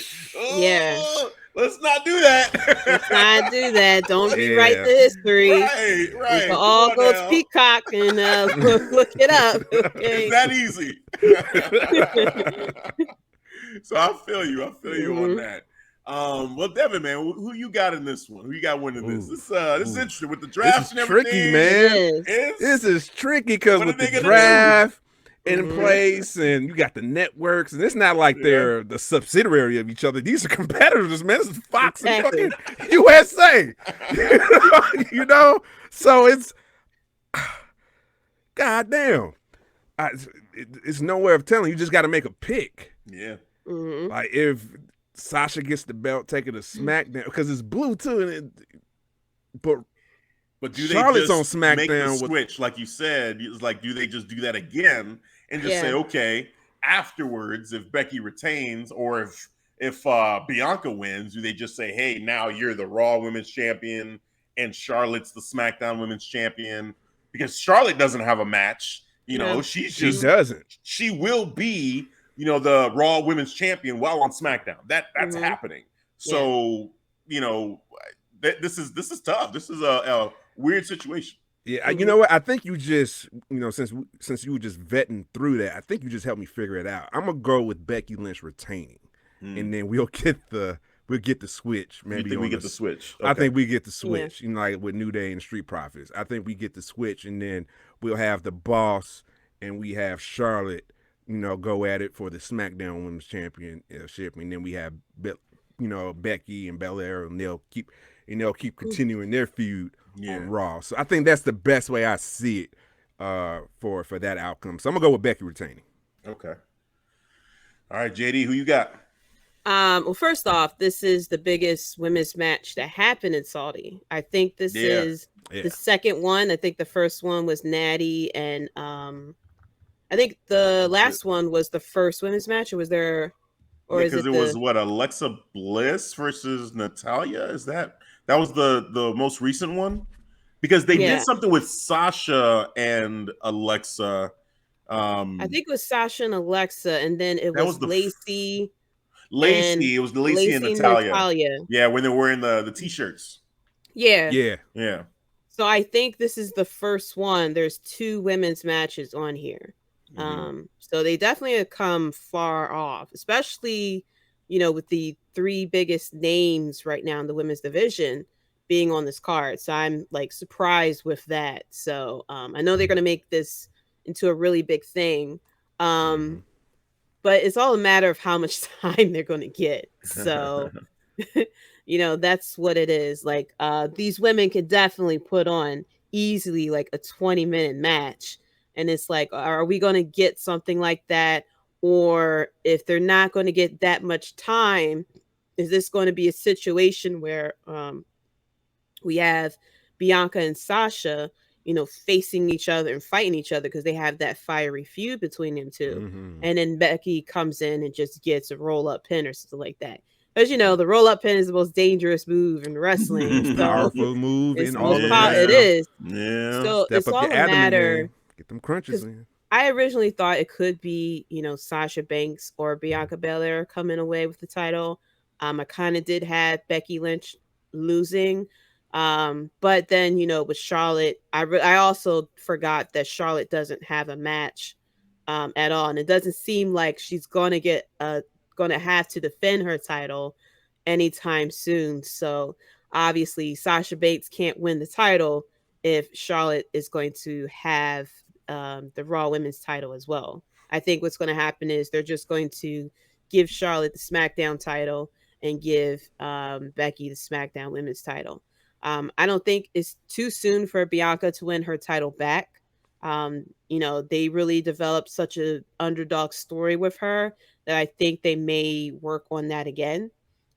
Let's not do that. Let's not do that. Don't rewrite the history. Right. We can all go to Peacock and look it up. Okay? It's that easy. So I feel you on that. Well, Devin, man, who you got in this one? Who you got winning this? This is interesting with the draft and everything. Tricky, man. This is tricky because with the draft in place, and you got the networks, and it's not like they're the subsidiary of each other. These are competitors, man. This is Fox and fucking USA. You know, so it's goddamn. It's no way of telling. You just got to make a pick. Yeah. Like if Sasha gets the belt, take it to SmackDown because it's blue too, but do Charlotte's they just on SmackDown make the switch, like you said? It's like, do they just do that again and just say, okay, afterwards, if Becky retains or if Bianca wins, do they just say, hey, now you're the Raw Women's Champion and Charlotte's the SmackDown Women's Champion? Because Charlotte doesn't have a match. You know, she doesn't. She will be, the Raw Women's Champion while on SmackDown. That's happening. So, this is tough. This is a weird situation. Yeah, you know what? I think you just, since you were just vetting through that, I think you just helped me figure it out. I'm gonna go with Becky Lynch retaining, and then we'll get the switch. Maybe you think we get the switch? Okay. I think we get the switch. Like with New Day and Street Profits. I think we get the switch, and then we'll have the Boss and we have Charlotte, go at it for the SmackDown Women's Championship, and then we have Becky and Belair, and they'll keep continuing their feud on Raw. So I think that's the best way I see it for that outcome. So I'm gonna go with Becky retaining. Okay. All right, Jaydee, who you got? Well, first off, this is the biggest women's match that happened in Saudi. I think this is the second one. I think the first one was Natty, and I think the last one was the first women's match. Or was there? Or is it? Because it was Alexa Bliss versus Natalya? Is that was the most recent one? Because they did something with Sasha and Alexa. I think it was Sasha and Alexa, and then it was Lacey. It was Lacey and Natalya. Yeah, when they were wearing the t-shirts. Yeah. So I think this is the first one. There's 2 women's matches on here. So they definitely have come far off, especially, with the 3 biggest names right now in the women's division being on this card. So I'm like surprised with that. So I know they're going to make this into a really big thing. But it's all a matter of how much time they're going to get. So, that's what it is. Like, these women could definitely put on easily like a 20-minute match. And it's like, are we going to get something like that? Or if they're not going to get that much time, is this going to be a situation where we have Bianca and Sasha, facing each other and fighting each other because they have that fiery feud between them two. And then Becky comes in and just gets a roll-up pin or something like that. As the roll-up pin is the most dangerous move in wrestling. Powerful move in all of it is. Yeah. So it's all a matter. Get them crunches in. I originally thought it could be, Sasha Banks or Bianca Belair coming away with the title. I kind of did have Becky Lynch losing. But then, with Charlotte, I also forgot that Charlotte doesn't have a match at all. And it doesn't seem like she's going to have to defend her title anytime soon. So obviously Sasha Banks can't win the title if Charlotte is going to have the Raw Women's title as well. I think what's going to happen is they're just going to give Charlotte the SmackDown title and give Becky the SmackDown Women's title. I don't think it's too soon for Bianca to win her title back. They really developed such an underdog story with her that I think they may work on that again.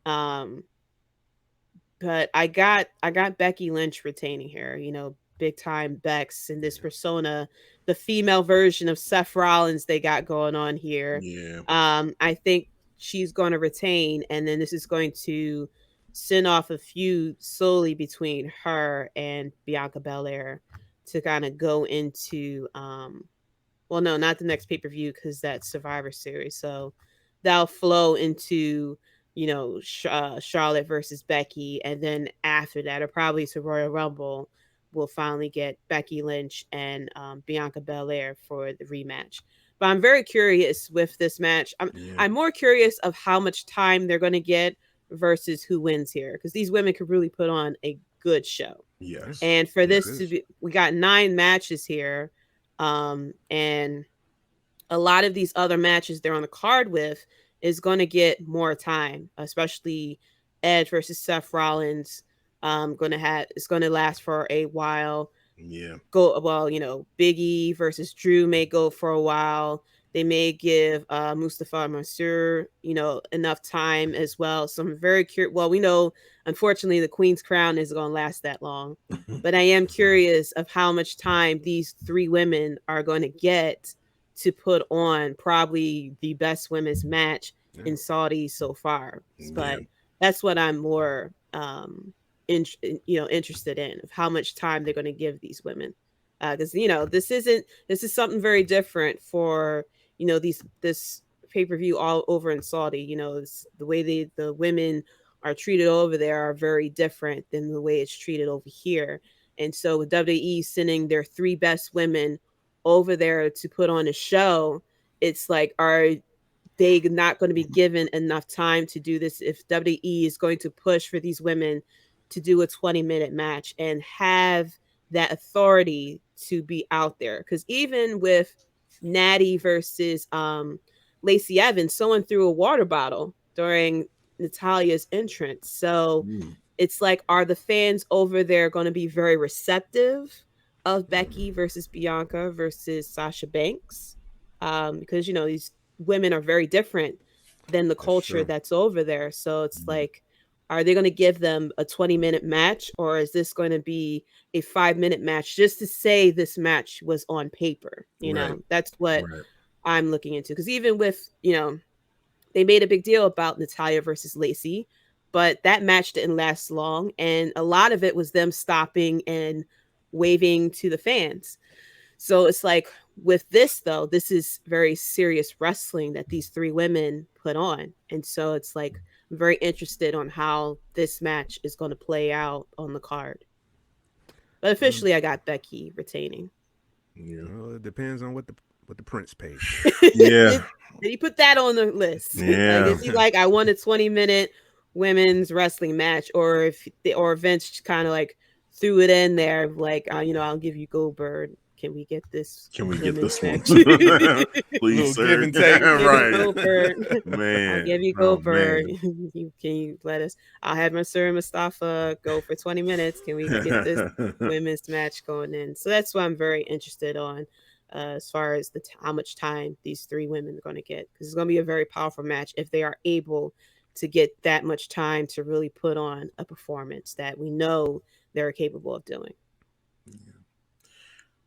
But I got Becky Lynch retaining her, big time Bex in this persona, the female version of Seth Rollins they got going on here. Yeah. I think she's going to retain, and then this is going to send off a feud solely between her and Bianca Belair to kind of go into well, no, not the next pay-per-view because that's Survivor Series. So that'll flow into Charlotte versus Becky, and then after that, or probably to Royal Rumble, we'll finally get Becky Lynch and Bianca Belair for the rematch. But I'm very curious with this match. I'm more curious of how much time they're going to get versus who wins here, because these women could really put on a good show. Yes. And for this to be, we got 9 matches here, and a lot of these other matches they're on the card with is going to get more time, especially Edge versus Seth Rollins. It's going to last for a while. Yeah. Biggie versus Drew may go for a while. They may give Mustafa Mansoor, enough time as well. So I'm very curious. Well, we know, unfortunately, the Queen's Crown isn't going to last that long. But I am curious of how much time these 3 women are going to get to put on probably the best women's match in Saudi so far. But that's what I'm more interested in, of how much time they're going to give these women, because this is something very different for this pay-per-view all over in Saudi. The way the women are treated over there are very different than the way it's treated over here. And so with WWE sending their 3 best women over there to put on a show, it's like, are they not going to be given enough time to do this if WWE is going to push for these women to do a 20-minute match and have that authority to be out there? Because even with Natty versus Lacey Evans, someone threw a water bottle during Natalia's entrance. So it's like, are the fans over there going to be very receptive of Becky versus Bianca versus Sasha Banks? Because these women are very different than the culture that's over there. So it's like, are they going to give them a 20-minute match, or is this going to be a 5-minute match just to say this match was on paper? That's what I'm looking into. Because even with, they made a big deal about Natalya versus Lacey, but that match didn't last long. And a lot of it was them stopping and waving to the fans. So it's like, with this, though, this is very serious wrestling that these 3 women put on. And so it's like, I'm very interested on how this match is going to play out on the card. But officially, I got Becky retaining. Yeah, well, it depends on what the prince paid. Yeah. Did he put that on the list? Yeah. Is he like, I want a 20-minute women's wrestling match, or Vince kind of like threw it in there, like, I'll give you Goldberg. Can we get this? Can we get this one? Please, sir. give and take. Right. Goldberg. Man. I'll give you Goldberg. Can you let us? I'll have Mansoor and Mustafa go for 20 minutes. Can we get this women's match going in? So that's what I'm very interested on, as far as how much time these 3 women are going to get, because it's going to be a very powerful match if they are able to get that much time to really put on a performance that we know they're capable of doing.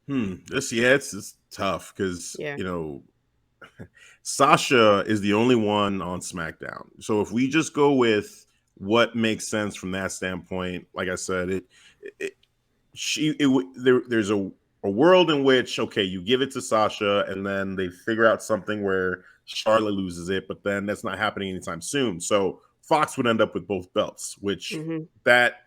It's tough because Sasha is the only one on SmackDown. So if we just go with what makes sense from that standpoint, like I said, there's a world in which, okay, you give it to Sasha and then they figure out something where Charlotte loses it, but then that's not happening anytime soon. So Fox would end up with both belts, which that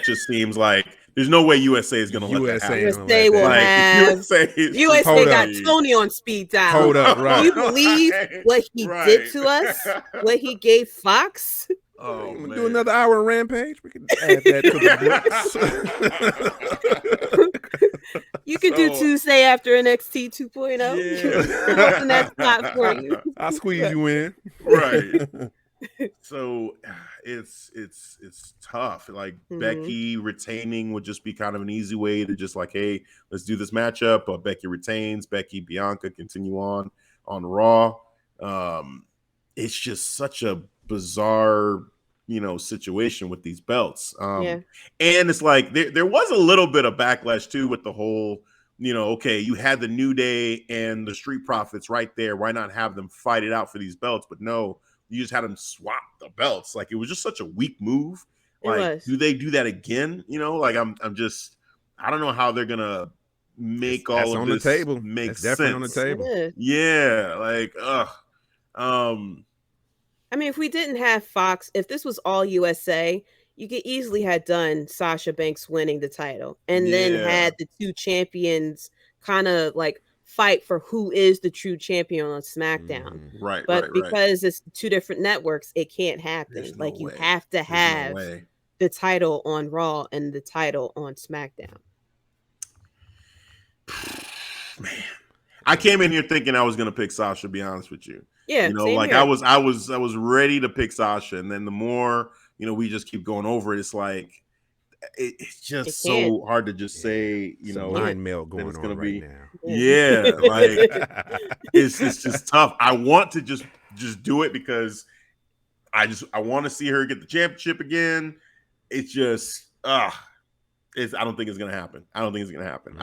just seems like there's no way USA is going to let that happen. USA will have. USA got Tony on speed dial. Hold up, right? Do you believe what he did to us? What he gave Fox? Oh, man. Do another hour of Rampage. We can add that to the books. You could do Tuesday after NXT 2.0. Yeah. Open that spot for you. I'll squeeze you in. Right. So it's tough. Like Becky retaining would just be kind of an easy way to just like, hey, let's do this matchup. Becky retains. Becky, Bianca continue on Raw. It's just such a bizarre, situation with these belts. And it's like there was a little bit of backlash too with the whole, okay, you had the New Day and the Street Profits right there. Why not have them fight it out for these belts? But no. You just had them swap the belts. Like, it was just such a weak move. Like, do they do that again? Like, I don't know how they're gonna make all of this make sense. On the table. Yeah, like, I mean, if we didn't have Fox, if this was all USA, you could easily have done Sasha Banks winning the title and then had the two champions kind of like fight for who is the true champion on SmackDown. Right, but because it's two different networks, it can't happen. No you way. have to have the title on Raw and the title on SmackDown. Man, I came in here thinking I was going to pick Sasha, to be honest with you. Yeah, you know, like here. I was ready to pick Sasha, and then the more, you know, we just keep going over it, it's like it's just so hard to just say, you know, mind meld going on right now. Yeah, like it's just tough. I want to just do it because I want to see her get the championship again. It's just I don't think it's gonna happen. I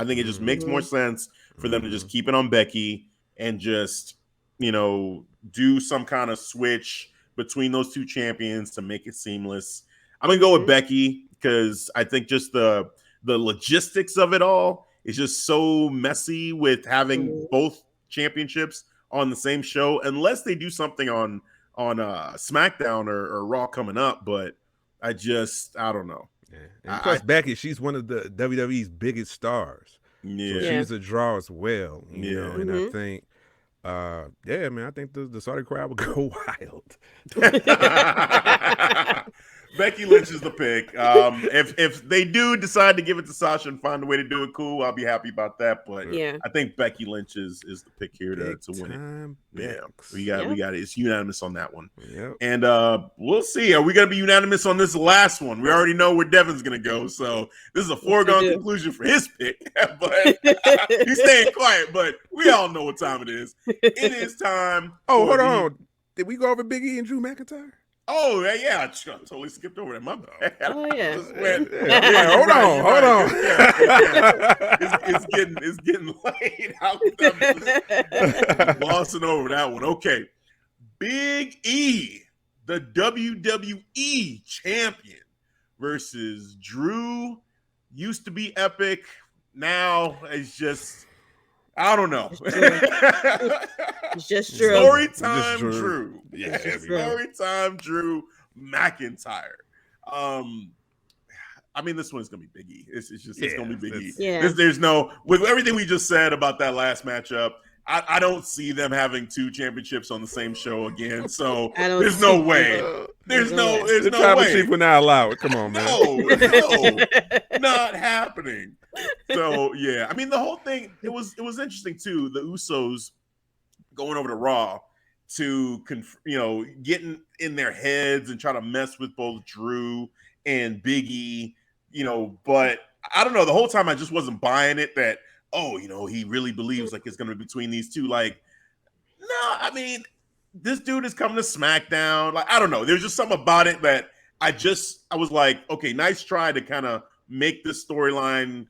think it just makes more sense for them to just keep it on Becky and just, you know, do some kind of switch between those two champions to make it seamless. I'm gonna go with Becky because I think just the logistics of it all is just so messy with having both championships on the same show, unless they do something on SmackDown or Raw coming up. But I don't know. Yeah. And plus, Becky, she's one of the WWE's biggest stars. Yeah, so she's a draw as well. You know, and I think, I think the Saudi crowd would go wild. Becky Lynch is the pick. If they do decide to give it to Sasha and find a way to do it, cool, I'll be happy about that. But I think Becky Lynch is the pick here to win it. Yeah, we got it. It's unanimous on that one. Yep. And we'll see. Are we gonna be unanimous on this last one? We already know where Devin's gonna go, so this is a foregone conclusion for his pick. But he's staying quiet. But we all know what time it is. It is time. Oh, hold on. Did we go over Big E and Drew McIntyre? Oh, yeah, I totally skipped over that. My bad. Oh, yeah. Hold on. It's getting late. How could that be glossing over that one? Okay. Big E, the WWE champion, versus Drew. Used to be epic. Now it's just, I don't know. It's just Drew. Story time, Drew. Yeah, story time, Drew McIntyre. I mean, this one's gonna be Big E. It's gonna be Big E. Yeah. There's no, with everything we just said about that last matchup, I don't see them having two championships on the same show again. So there's no way. There's no way. Chief would not allow it. Come on, man. No, not happening. So yeah, I mean, the whole thing, it was interesting too. The Usos going over to Raw to getting in their heads and try to mess with both Drew and Big E, but I don't know. The whole time I just wasn't buying it that, he really believes like it's going to be between these two. Like, no, I mean, this dude is coming to SmackDown. Like, I don't know. There's just something about it that I was like, okay, nice try to kind of make this storyline,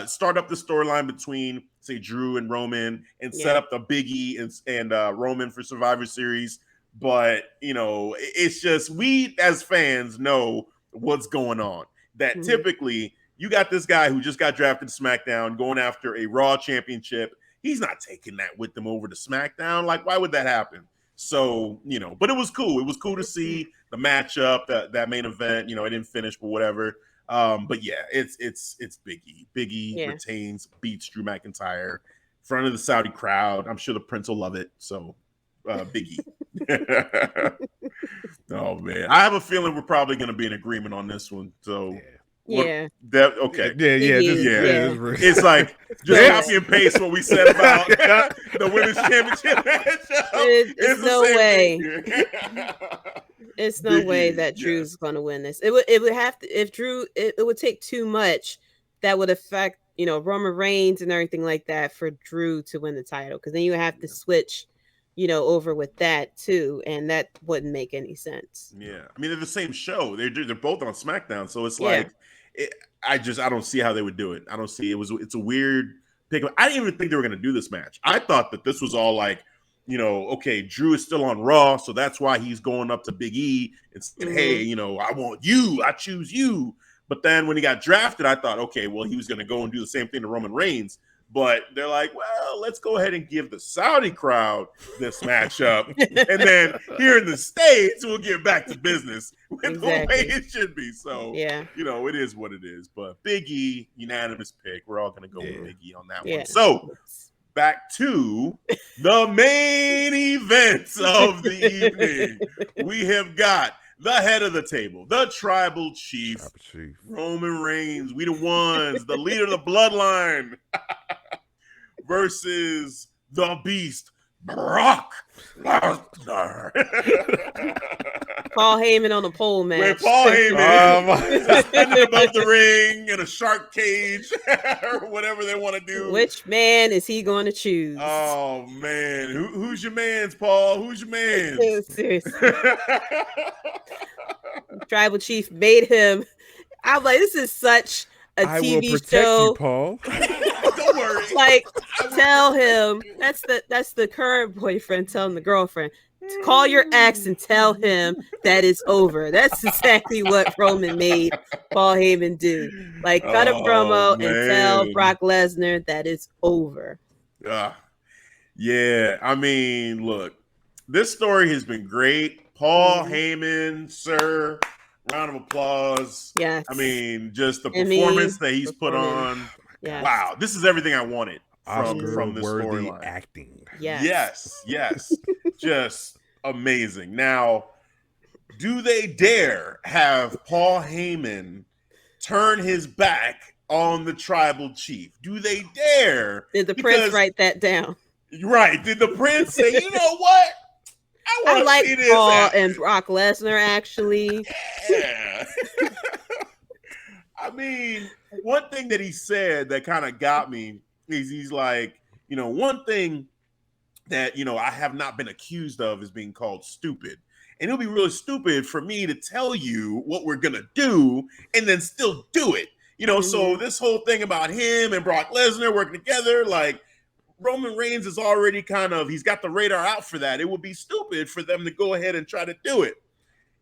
start up the storyline between, say, Drew and Roman and set up the Big E and Roman for Survivor Series. But, it's just, we as fans know what's going on. That typically you got this guy who just got drafted to SmackDown going after a Raw championship. He's not taking that with them over to SmackDown. Like, why would that happen? So, but it was cool. It was cool to see the matchup, that main event. It didn't finish, but whatever. But yeah, it's Big E. Big E retains, beats Drew McIntyre in front of the Saudi crowd. I'm sure the Prince will love it. So, Big E. Oh man, I have a feeling we're probably going to be in agreement on this one. So. Yeah. Okay. Yeah. It's like just copy and paste what we said about the women's championship match. It's no way. It's no way that Drew's going to win this. It would have to, if Drew. It would take too much that would affect Roman Reigns and everything like that for Drew to win the title, because then you have to switch over with that too, and that wouldn't make any sense. Yeah, I mean, they're the same show. They're both on SmackDown, so it's like I don't see how they would do it. I don't see it's a weird pick. I didn't even think they were going to do this match. I thought that this was all like, okay, Drew is still on Raw, so that's why he's going up to Big E and saying, hey, I want you, I choose you. But then when he got drafted, I thought, okay, well, he was going to go and do the same thing to Roman Reigns. But they're like, well, let's go ahead and give the Saudi crowd this matchup. And then here in the States, we'll get back to business with the way it should be. So, it is what it is. But Big E, unanimous pick. We're all going to go with Big E on that one. So, back to the main events of the evening. We have got the head of the table, the tribal chief, Roman Reigns. We the ones, the leader of the bloodline, versus the beast, Brock Lesnar. Paul Heyman on the pole match. Where Paul Heyman standing above the ring in a shark cage or whatever they want to do. Which man is he going to choose? Oh, man. Who's your man's, Paul? Who's your man's? Seriously. Tribal Chief made him. I'm like, this is such a TV will protect show. You, Paul. Don't worry. Like, tell him that's the current boyfriend telling the girlfriend, call your ex and tell him that it's over. That's exactly what Roman made Paul Heyman do. Like, cut a promo and tell Brock Lesnar that it's over. Yeah, I mean, look, this story has been great. Paul Heyman, sir, round of applause. Yes. I mean, just the performance that he's put on. Yes. Wow, this is everything I wanted from this storyline. Acting. Yes. Just amazing. Now, do they dare have Paul Heyman turn his back on the tribal chief? Do they dare? Did the prince write that down? Right. Did the prince say, you know what? I like Paul and Brock Lesnar, actually. Yeah. I mean, one thing that he said that kind of got me is he's like, one thing that, I have not been accused of is being called stupid. And it'll be really stupid for me to tell you what we're going to do and then still do it. So this whole thing about him and Brock Lesnar working together, like, Roman Reigns is already he's got the radar out for that. It would be stupid for them to go ahead and try to do it.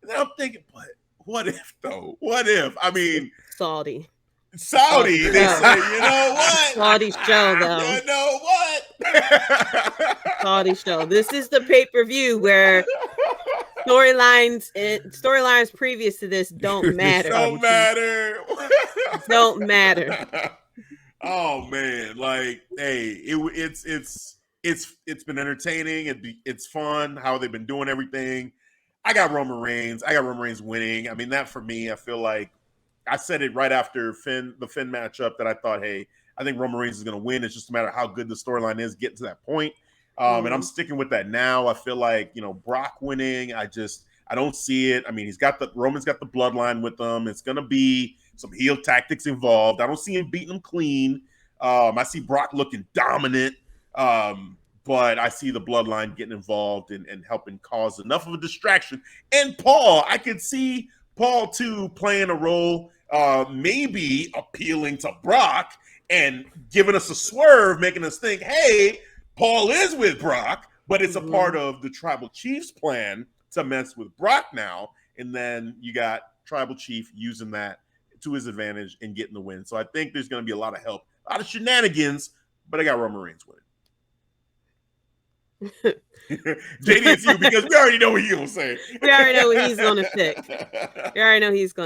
And then I'm thinking, but what if, though? What if? I mean, Saudi. They say, you know what? Saudi show, though. You know what? Saudi show. This is the pay-per-view where storylines previous to this don't matter. Don't matter. Oh man, like, hey, it's been entertaining. It's fun how they've been doing everything. I got Roman Reigns. Winning. I mean, that for me, I feel like I said it right after the Finn matchup that I thought, hey, I think Roman Reigns is going to win. It's just a matter of how good the storyline is getting to that point. And I'm sticking with that now. I feel like, Brock winning, I don't see it. I mean, Roman's got the bloodline with them. It's going to be some heel tactics involved. I don't see him beating them clean. I see Brock looking dominant. But I see the bloodline getting involved and helping cause enough of a distraction. And Paul, I could see Paul too playing a role, maybe appealing to Brock and giving us a swerve, making us think, hey, Paul is with Brock, but it's a part of the Tribal Chief's plan to mess with Brock now. And then you got Tribal Chief using that to his advantage and getting the win. So I think there's going to be a lot of help, a lot of shenanigans, but I got Roman Reigns winning. JD, it's you, because we already know what you're going to say. We already know what he's going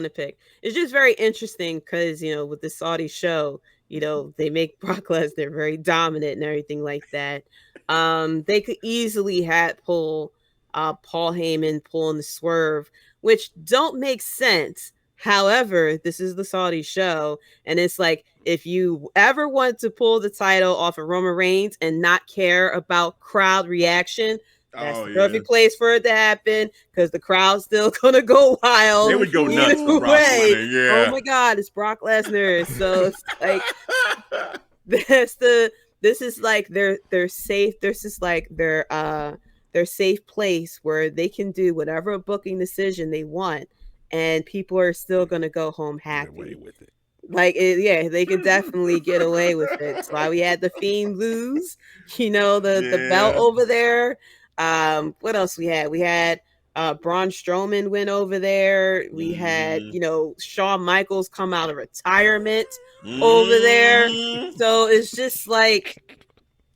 to pick. It's just very interesting because, with the Saudi show, they make Brock Lesnar very dominant and everything like that. They could easily have Paul Heyman pulling the swerve, which don't make sense. However, this is the Saudi show, and it's like, if you ever want to pull the title off of Roman Reigns and not care about crowd reaction, that's the perfect place for it to happen, because the crowd's still gonna go wild. They would go nuts for Brock winning, yeah. Oh my God, it's Brock Lesnar. So it's like this is like they're safe. This is like their safe place where they can do whatever booking decision they want, and people are still gonna go home happy. Get away with it. Like, they could definitely get away with it. That's why we had the Fiend lose, the belt over there. What else we had? We had Braun Strowman win over there. We had, Shawn Michaels come out of retirement over there. So it's just like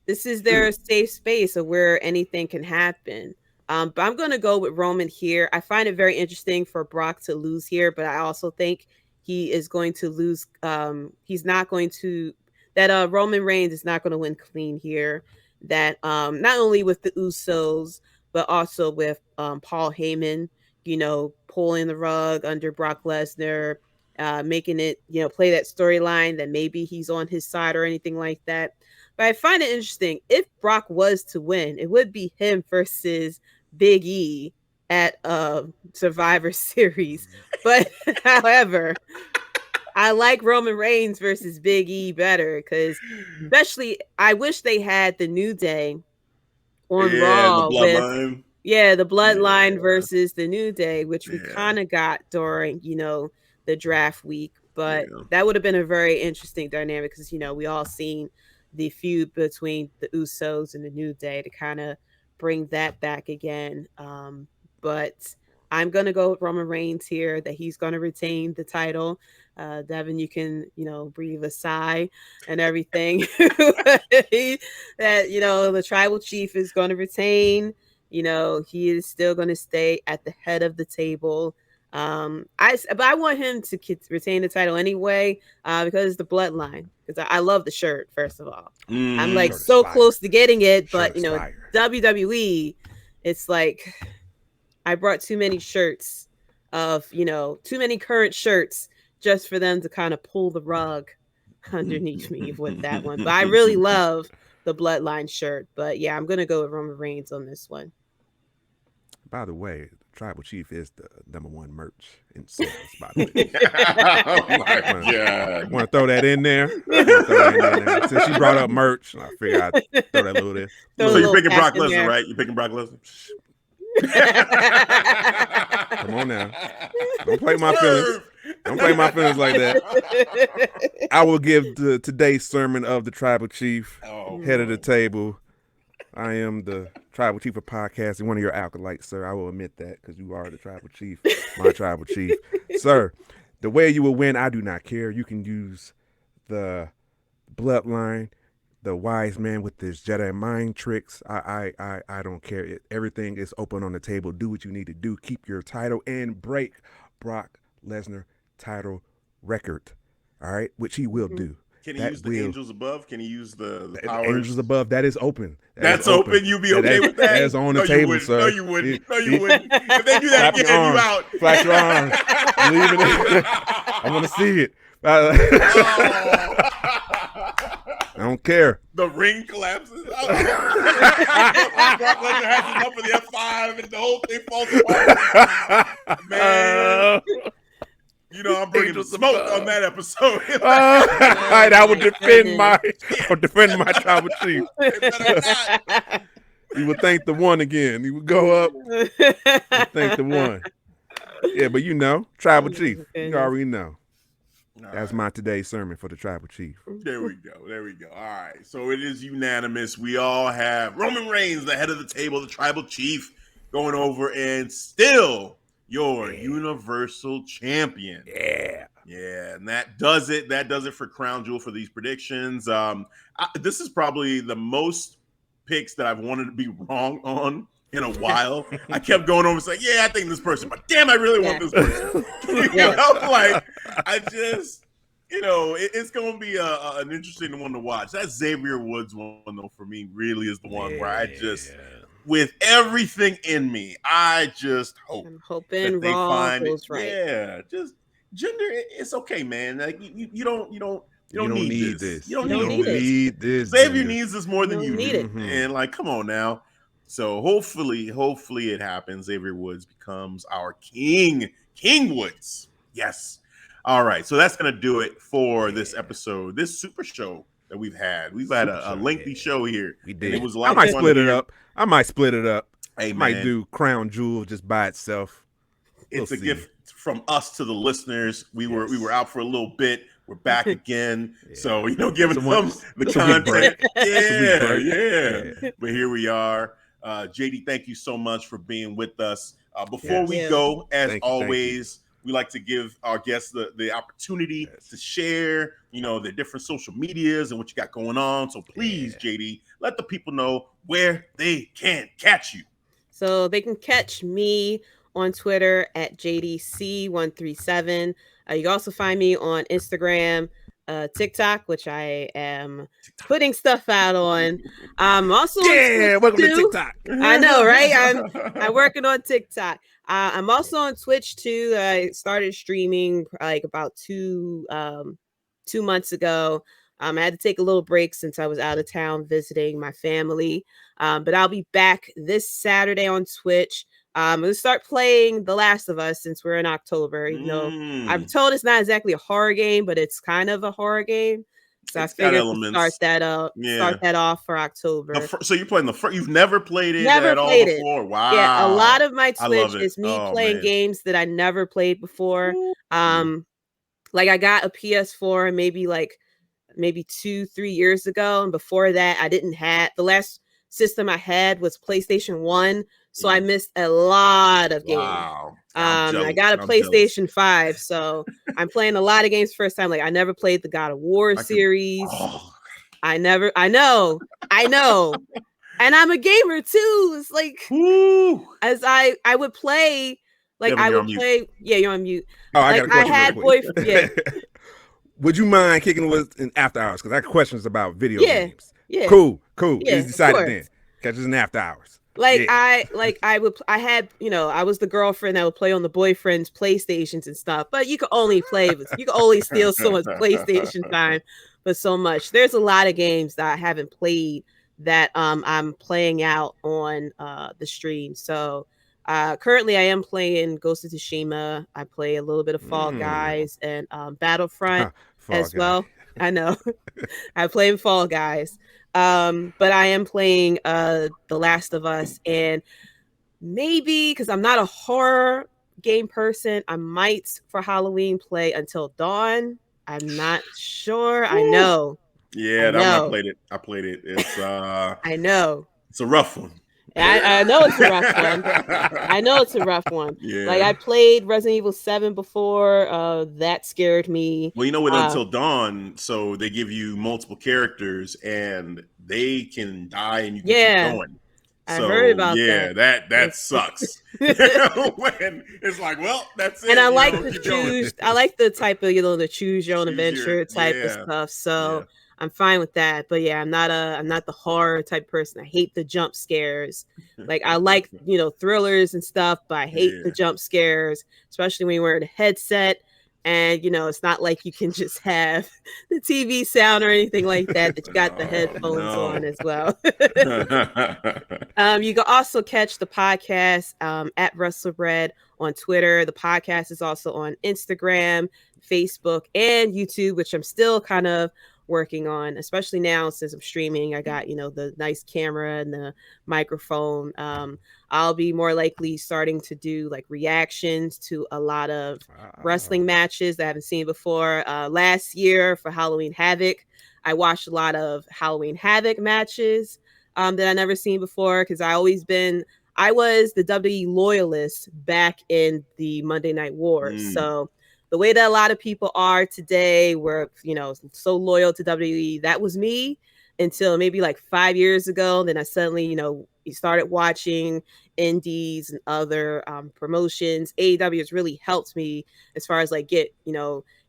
this is their safe space of where anything can happen. But I'm going to go with Roman here. I find it very interesting for Brock to lose here, but I also think he is going to lose. He's not going to. That Roman Reigns is not going to win clean here. That not only with the Usos, but also with Paul Heyman, pulling the rug under Brock Lesnar, making it, play that storyline that maybe he's on his side or anything like that. But I find it interesting. If Brock was to win, it would be him versus Big E at Survivor Series. But however, I like Roman Reigns versus Big E better because, especially, I wish they had the New Day on Raw with the Bloodline versus the New Day, which we kind of got during the draft week. But that would have been a very interesting dynamic because we all seen the feud between the Usos and the New Day to kind of bring that back again. But I'm going to go with Roman Reigns here, that he's going to retain the title. Devin, you can, breathe a sigh and everything. that, the tribal chief is going to retain. He is still going to stay at the head of the table. But I want him to retain the title anyway, because the bloodline. Because I love the shirt, first of all. I'm like so close to getting it, but WWE, it's like I brought too many shirts of, too many current shirts just for them to kind of pull the rug underneath me with that one. But I really love the bloodline shirt. But yeah, I'm gonna go with Roman Reigns on this one. By the way, Tribal Chief is the #1 merch in sales, by the way. Oh my God. Want to throw that in there? Since she brought up merch, I figured I'd throw that little there. So you're picking Brock Lesnar, right? You're picking Brock Lesnar? Come on now. Don't play my feelings. Don't play my feelings like that. I will give today's sermon of the Tribal Chief, head of the table. I am the Tribal Chief of podcasting, one of your acolytes, sir. I will admit that because you are the Tribal Chief, my Tribal Chief. Sir, the way you will win, I do not care. You can use the bloodline, the wise man with his Jedi mind tricks. I don't care. Everything is open on the table. Do what you need to do. Keep your title and break Brock Lesnar title record. All right, which he will do. Can he use the angels above? Can he use the powers? Angels above, that is open. That's open. You be okay with that? That is on the table, sir. No, you wouldn't. If they do that again, you out. Flash your arms. Leave it. I want to see it. I don't care. The ring collapses. Brock Lesnar has enough of the F5 and the whole thing falls apart. Man. I'm bringing the smoke on that episode. I would defend my Tribal Chief. He would thank the one again. He would go up and thank the one. Yeah, but Tribal Chief. You already know. That's my today's sermon for the Tribal Chief. There we go. All right. So it is unanimous. We all have Roman Reigns, the head of the table, the Tribal Chief, going over and still your Universal Champion. Yeah, and that does it. That does it for Crown Jewel for these predictions. This is probably the most picks that I've wanted to be wrong on in a while. I kept going over and saying, I think this person, but damn, I really want this person. I just, it's going to be an interesting one to watch. That Xavier Woods one, though, for me, really is the one where I just... with everything in me, I just hope that they find it. Right. Yeah, just gender. It's okay, man. Like you don't need this. You don't need this. Xavier needs this more than you need it. And come on now. So hopefully it happens. Xavier Woods becomes our king. King Woods. Yes. All right. So that's gonna do it for this episode. This super show that we've had. We've had a lengthy show here. We did. It was a lot I might split it up. Hey, might do Crown Jewel just by itself. It's a gift from us to the listeners. We were out for a little bit. We're back again. So, giving them the content. Yeah. But here we are. Jaydee, thank you so much for being with us. Before we go, as always, we like to give our guests the opportunity to share, their different social medias and what you got going on. So please, Jaydee, let the people know where they can catch you. So they can catch me on Twitter at JDC137. You can also find me on Instagram, TikTok, which I am putting stuff out on. I'm also welcome to TikTok. I know, right? I'm working on TikTok. I'm also on Twitch too. I started streaming like about two months ago. I had to take a little break since I was out of town visiting my family. But I'll be back this Saturday on Twitch. I'm going to start playing The Last of Us since we're in October. You know, I'm told it's not exactly a horror game, but it's kind of a horror game. So It's I figured got to start that off for October. So you're playing you've never played it never at all played before? It. Wow. Yeah, a lot of my Twitch is me playing games that I never played before. Like I got a PS4 maybe 2-3 years ago, and before that I didn't have the last system I had was PlayStation 1, so I missed a lot of games. Wow. I got a PlayStation 5, so I'm playing a lot of games first time. Like I never played the God of War series. I know. And I'm a gamer too. It's like as I would play, like I would play. Yeah, you're on mute. Oh, I had boyfriend. Yeah. Would you mind kicking with in after hours? Because I have questions about video games. Yeah. Cool. Yeah, It's decided then. Catch us in after hours. I was the girlfriend that would play on the boyfriend's PlayStations and stuff, but you could only steal someone's PlayStation time for so much. There's a lot of games that I haven't played that I'm playing out on the stream. So currently I am playing Ghost of Tsushima. I play a little bit of Fall Guys and Battlefront as well. I know. I play Fall Guys. But I am playing The Last of Us, and maybe because I'm not a horror game person, I might for Halloween play Until Dawn. I'm not sure. I know. Yeah, that one I played it. It's I know. It's a rough one. I know it's a rough one. I know it's a rough one. Yeah. Like I played Resident Evil 7 before. That scared me. Well, with Until Dawn, so they give you multiple characters and they can die and you can keep going. I heard about that. Yeah, that sucks. When it's like, well, that's it. And I like the choose. I like the type of the choose your own adventure type of stuff. So. I'm fine with that, but yeah, I'm not the horror type person. I hate the jump scares. Like I like thrillers and stuff, but I hate the jump scares, especially when you're wearing a headset. And it's not like you can just have the TV sound or anything like that. That you got the headphones on as well. You can also catch the podcast at Wrestlebread on Twitter. The podcast is also on Instagram, Facebook, and YouTube, which I'm still kind of working on, especially now since I'm streaming. I got the nice camera and the microphone. I'll be more likely starting to do like reactions to a lot of wrestling matches that I haven't seen before. Last year for Halloween Havoc, I watched a lot of Halloween Havoc matches that I never seen before, because I was the WWE loyalist back in the Monday Night Wars. So the way that a lot of people are today, we're, so loyal to WWE. That was me until maybe like 5 years ago. Then I suddenly, started watching indies and other promotions. AEW has really helped me as far as like get,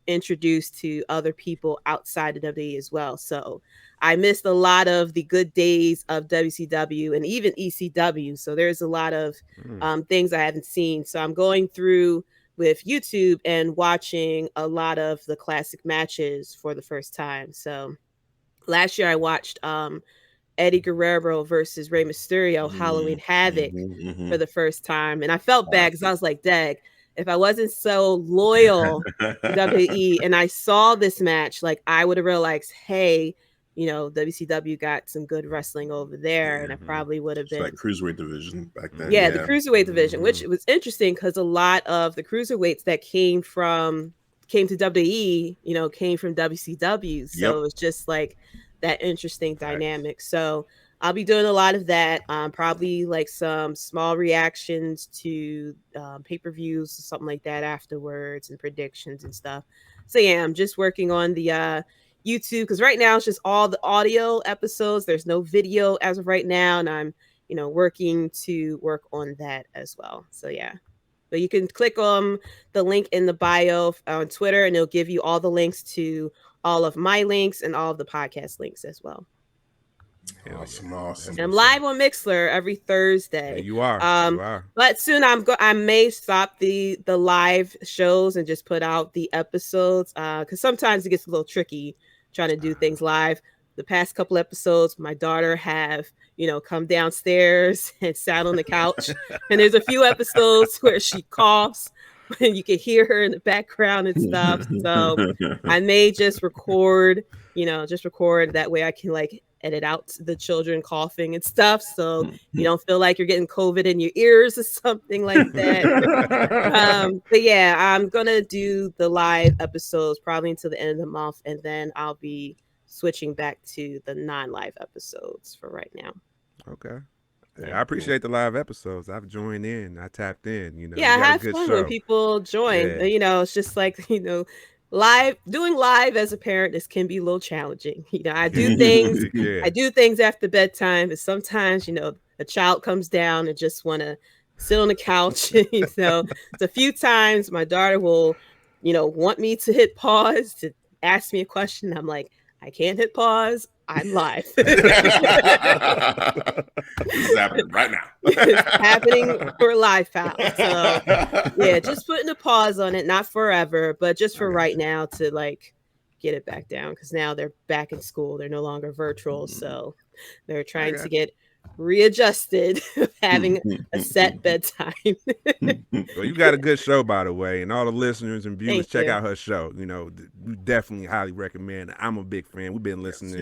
introduced to other people outside of WWE as well. So I missed a lot of the good days of WCW and even ECW. So there's a lot of things I haven't seen. So I'm going through with YouTube and watching a lot of the classic matches for the first time. So last year I watched Eddie Guerrero versus Rey Mysterio Halloween Havoc for the first time, and I felt bad because I was like, "Dag, if I wasn't so loyal to WWE and I saw this match, like I would have realized, hey, WCW got some good wrestling over there, and I probably would have been like cruiserweight division back then. Yeah, the cruiserweight division, which was interesting because a lot of the cruiserweights that came to WWE, came from WCW. So it was just like that interesting dynamic. So I'll be doing a lot of that. Probably like some small reactions to pay-per-views, something like that afterwards, and predictions and stuff. So yeah, I'm just working on the YouTube, because right now it's just all the audio episodes. There's no video as of right now, and I'm working to work on that as well. So yeah. But you can click on the link in the bio on Twitter, and it'll give you all the links to all of my links and all of the podcast links as well. Awesome. And I'm live on Mixler every Thursday. Yeah, you are. But soon I may stop the live shows and just put out the episodes, because sometimes it gets a little tricky trying to do things live. The past couple episodes, my daughter have come downstairs and sat on the couch, and there's a few episodes where she coughs and you can hear her in the background and stuff. So I may just record that way I can like edit out the children coughing and stuff, so you don't feel like you're getting COVID in your ears or something like that. But yeah, I'm gonna do the live episodes probably until the end of the month, and then I'll be switching back to the non-live episodes for right now. Okay. Yeah, I appreciate the live episodes. I've joined in. I tapped in. Yeah, I have fun when people join. Yeah. It's just like doing live as a parent, this can be a little challenging. I do things. I do things after bedtime, and sometimes a child comes down and just want to sit on the couch. It's a few times my daughter will want me to hit pause to ask me a question. I'm like, I can't hit pause. I'm live. This is happening right now. It's happening for live, pal. So yeah, just putting a pause on it, not forever, but just for right now to like get it back down, because now they're back in school. They're no longer virtual, so they're trying to get readjusted having a set bedtime. Well, you got a good show, by the way, and all the listeners and viewers, check out her show. We definitely highly recommend. I'm a big fan. We've been listening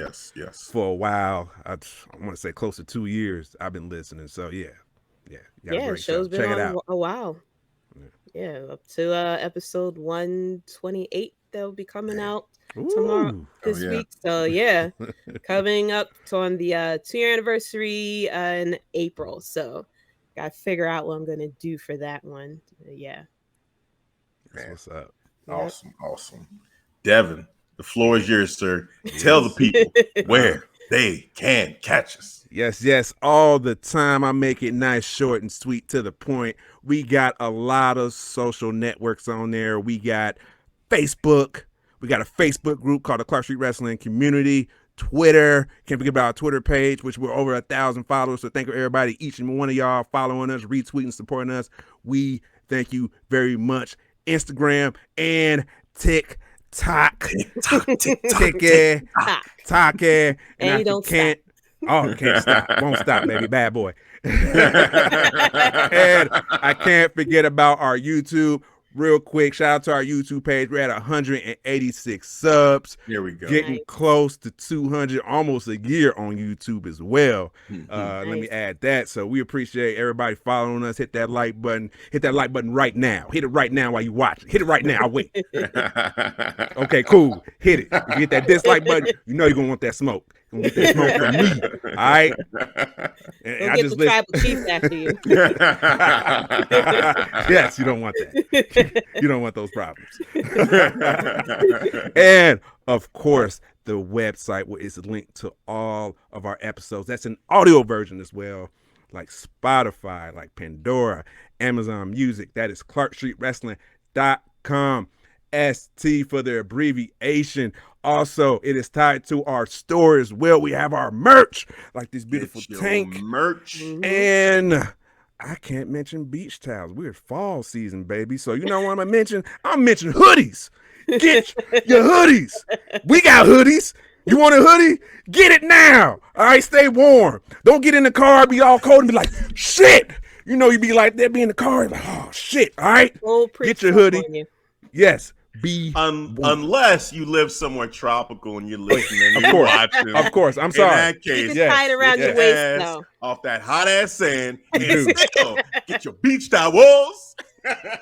for a while. I want to say close to 2 years I've been listening. So yeah, the show's been on a while. Yeah, up to episode 128 that'll be coming out tomorrow this week. So yeah, coming up on the 2-year anniversary in April. So gotta figure out what I'm gonna do for that one. Yeah. That's what's up. Awesome. Devin, the floor is yours, sir. Tell the people where they can catch us. Yes, all the time. I make it nice, short, and sweet, to the point. We got a lot of social networks on there. We got Facebook. We got a Facebook group called the Clark Street Wrestling Community. Twitter. Can't forget about our Twitter page, which we're over 1,000 followers. So thank you, everybody, each and one of y'all following us, retweeting, supporting us. We thank you very much. Instagram and TikTok. TikTok. And you don't stop. Oh, can't stop. Won't stop, baby. Bad boy. And I can't forget about our YouTube. Real quick, shout out to our YouTube page. We're at 186 subs. Here we go. Getting close to 200, almost a year on YouTube as well. Let me add that. So we appreciate everybody following us. Hit that like button. Hit that like button right now. Hit it right now while you watch it. Hit it right now. I'll wait. Okay, cool. Hit it. If you hit that dislike button, you know you're going to want that smoke. You're going to get that smoke from me. All right? And I just the tribal chief after you. Yes, you don't want that. You don't want those problems. And of course, the website where it's linked to all of our episodes. That's an audio version as well, like Spotify, like Pandora, Amazon Music. That is ClarkStreetWrestling.com. ST for the abbreviation. Also, it is tied to our store as well. We have our merch, like this beautiful tank merch, and I can't mention beach towels. We're fall season, baby. So you know what I'm gonna mention? I'm mentioning hoodies. Get your hoodies. We got hoodies. You want a hoodie? Get it now. All right, stay warm. Don't get in the car, be all cold, and be like, shit. You know, you be like that, be in the car, like, oh shit. All right, get your hoodie. Yes. Unless you live somewhere tropical and you're listening and you're watching. Of course, I'm sorry. In that case, you can tie it around your waist though. Off that hot ass sand and still get your beach towels.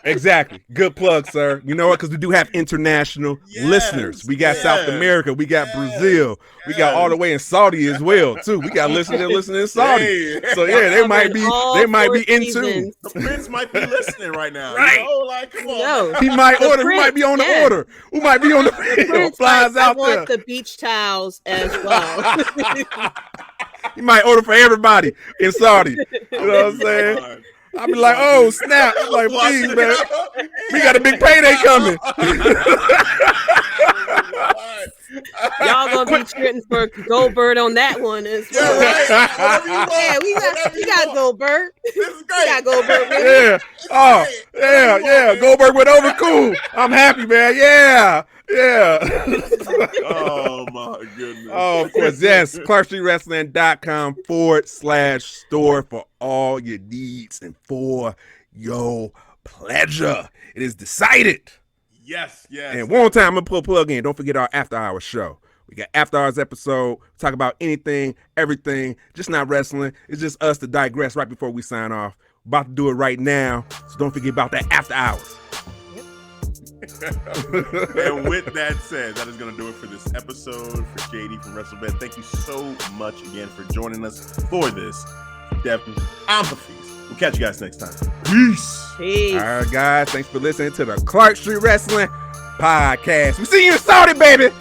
Exactly. Good plug, sir. You know what? Because we do have international listeners. We got South America. We got Brazil. We got all the way in Saudi as well, too. We got listeners in Saudi. So yeah, they might be in tune. The Prince might be listening right now. Right? You know, like, come on. He might order. We might be on the order. We might be on the field. Flies out there. I want the beach towels as well. He might order for everybody in Saudi. You know what I'm saying? I'll be like, oh, snap. I'm like, please, man. We got a big payday coming. Y'all gonna be cheering for Goldberg on that one as well. Yeah, we got Goldberg. This is great. We got Goldberg. Yeah. Oh, yeah. Goldberg went over. Cool. I'm happy, man. Yeah. Oh my goodness. Oh, of course, yes. ClarkStreetWrestling.com/store for all your needs and for your pleasure. It is decided. Yes. And one time, I'm going to put a plug in. Don't forget our After Hours show. We got After Hours episode. Talk about anything, everything, just not wrestling. It's just us to digress right before we sign off. About to do it right now. So don't forget about that After Hours. And with that said, that is going to do it for this episode. For Jaydee from Wrestlebread, thank you so much again for joining us for this. Devin, I'm Hafiz. We'll catch you guys next time. Peace. All right, guys. Thanks for listening to the Clark Street Wrestling Podcast. We see you in Saudi, baby.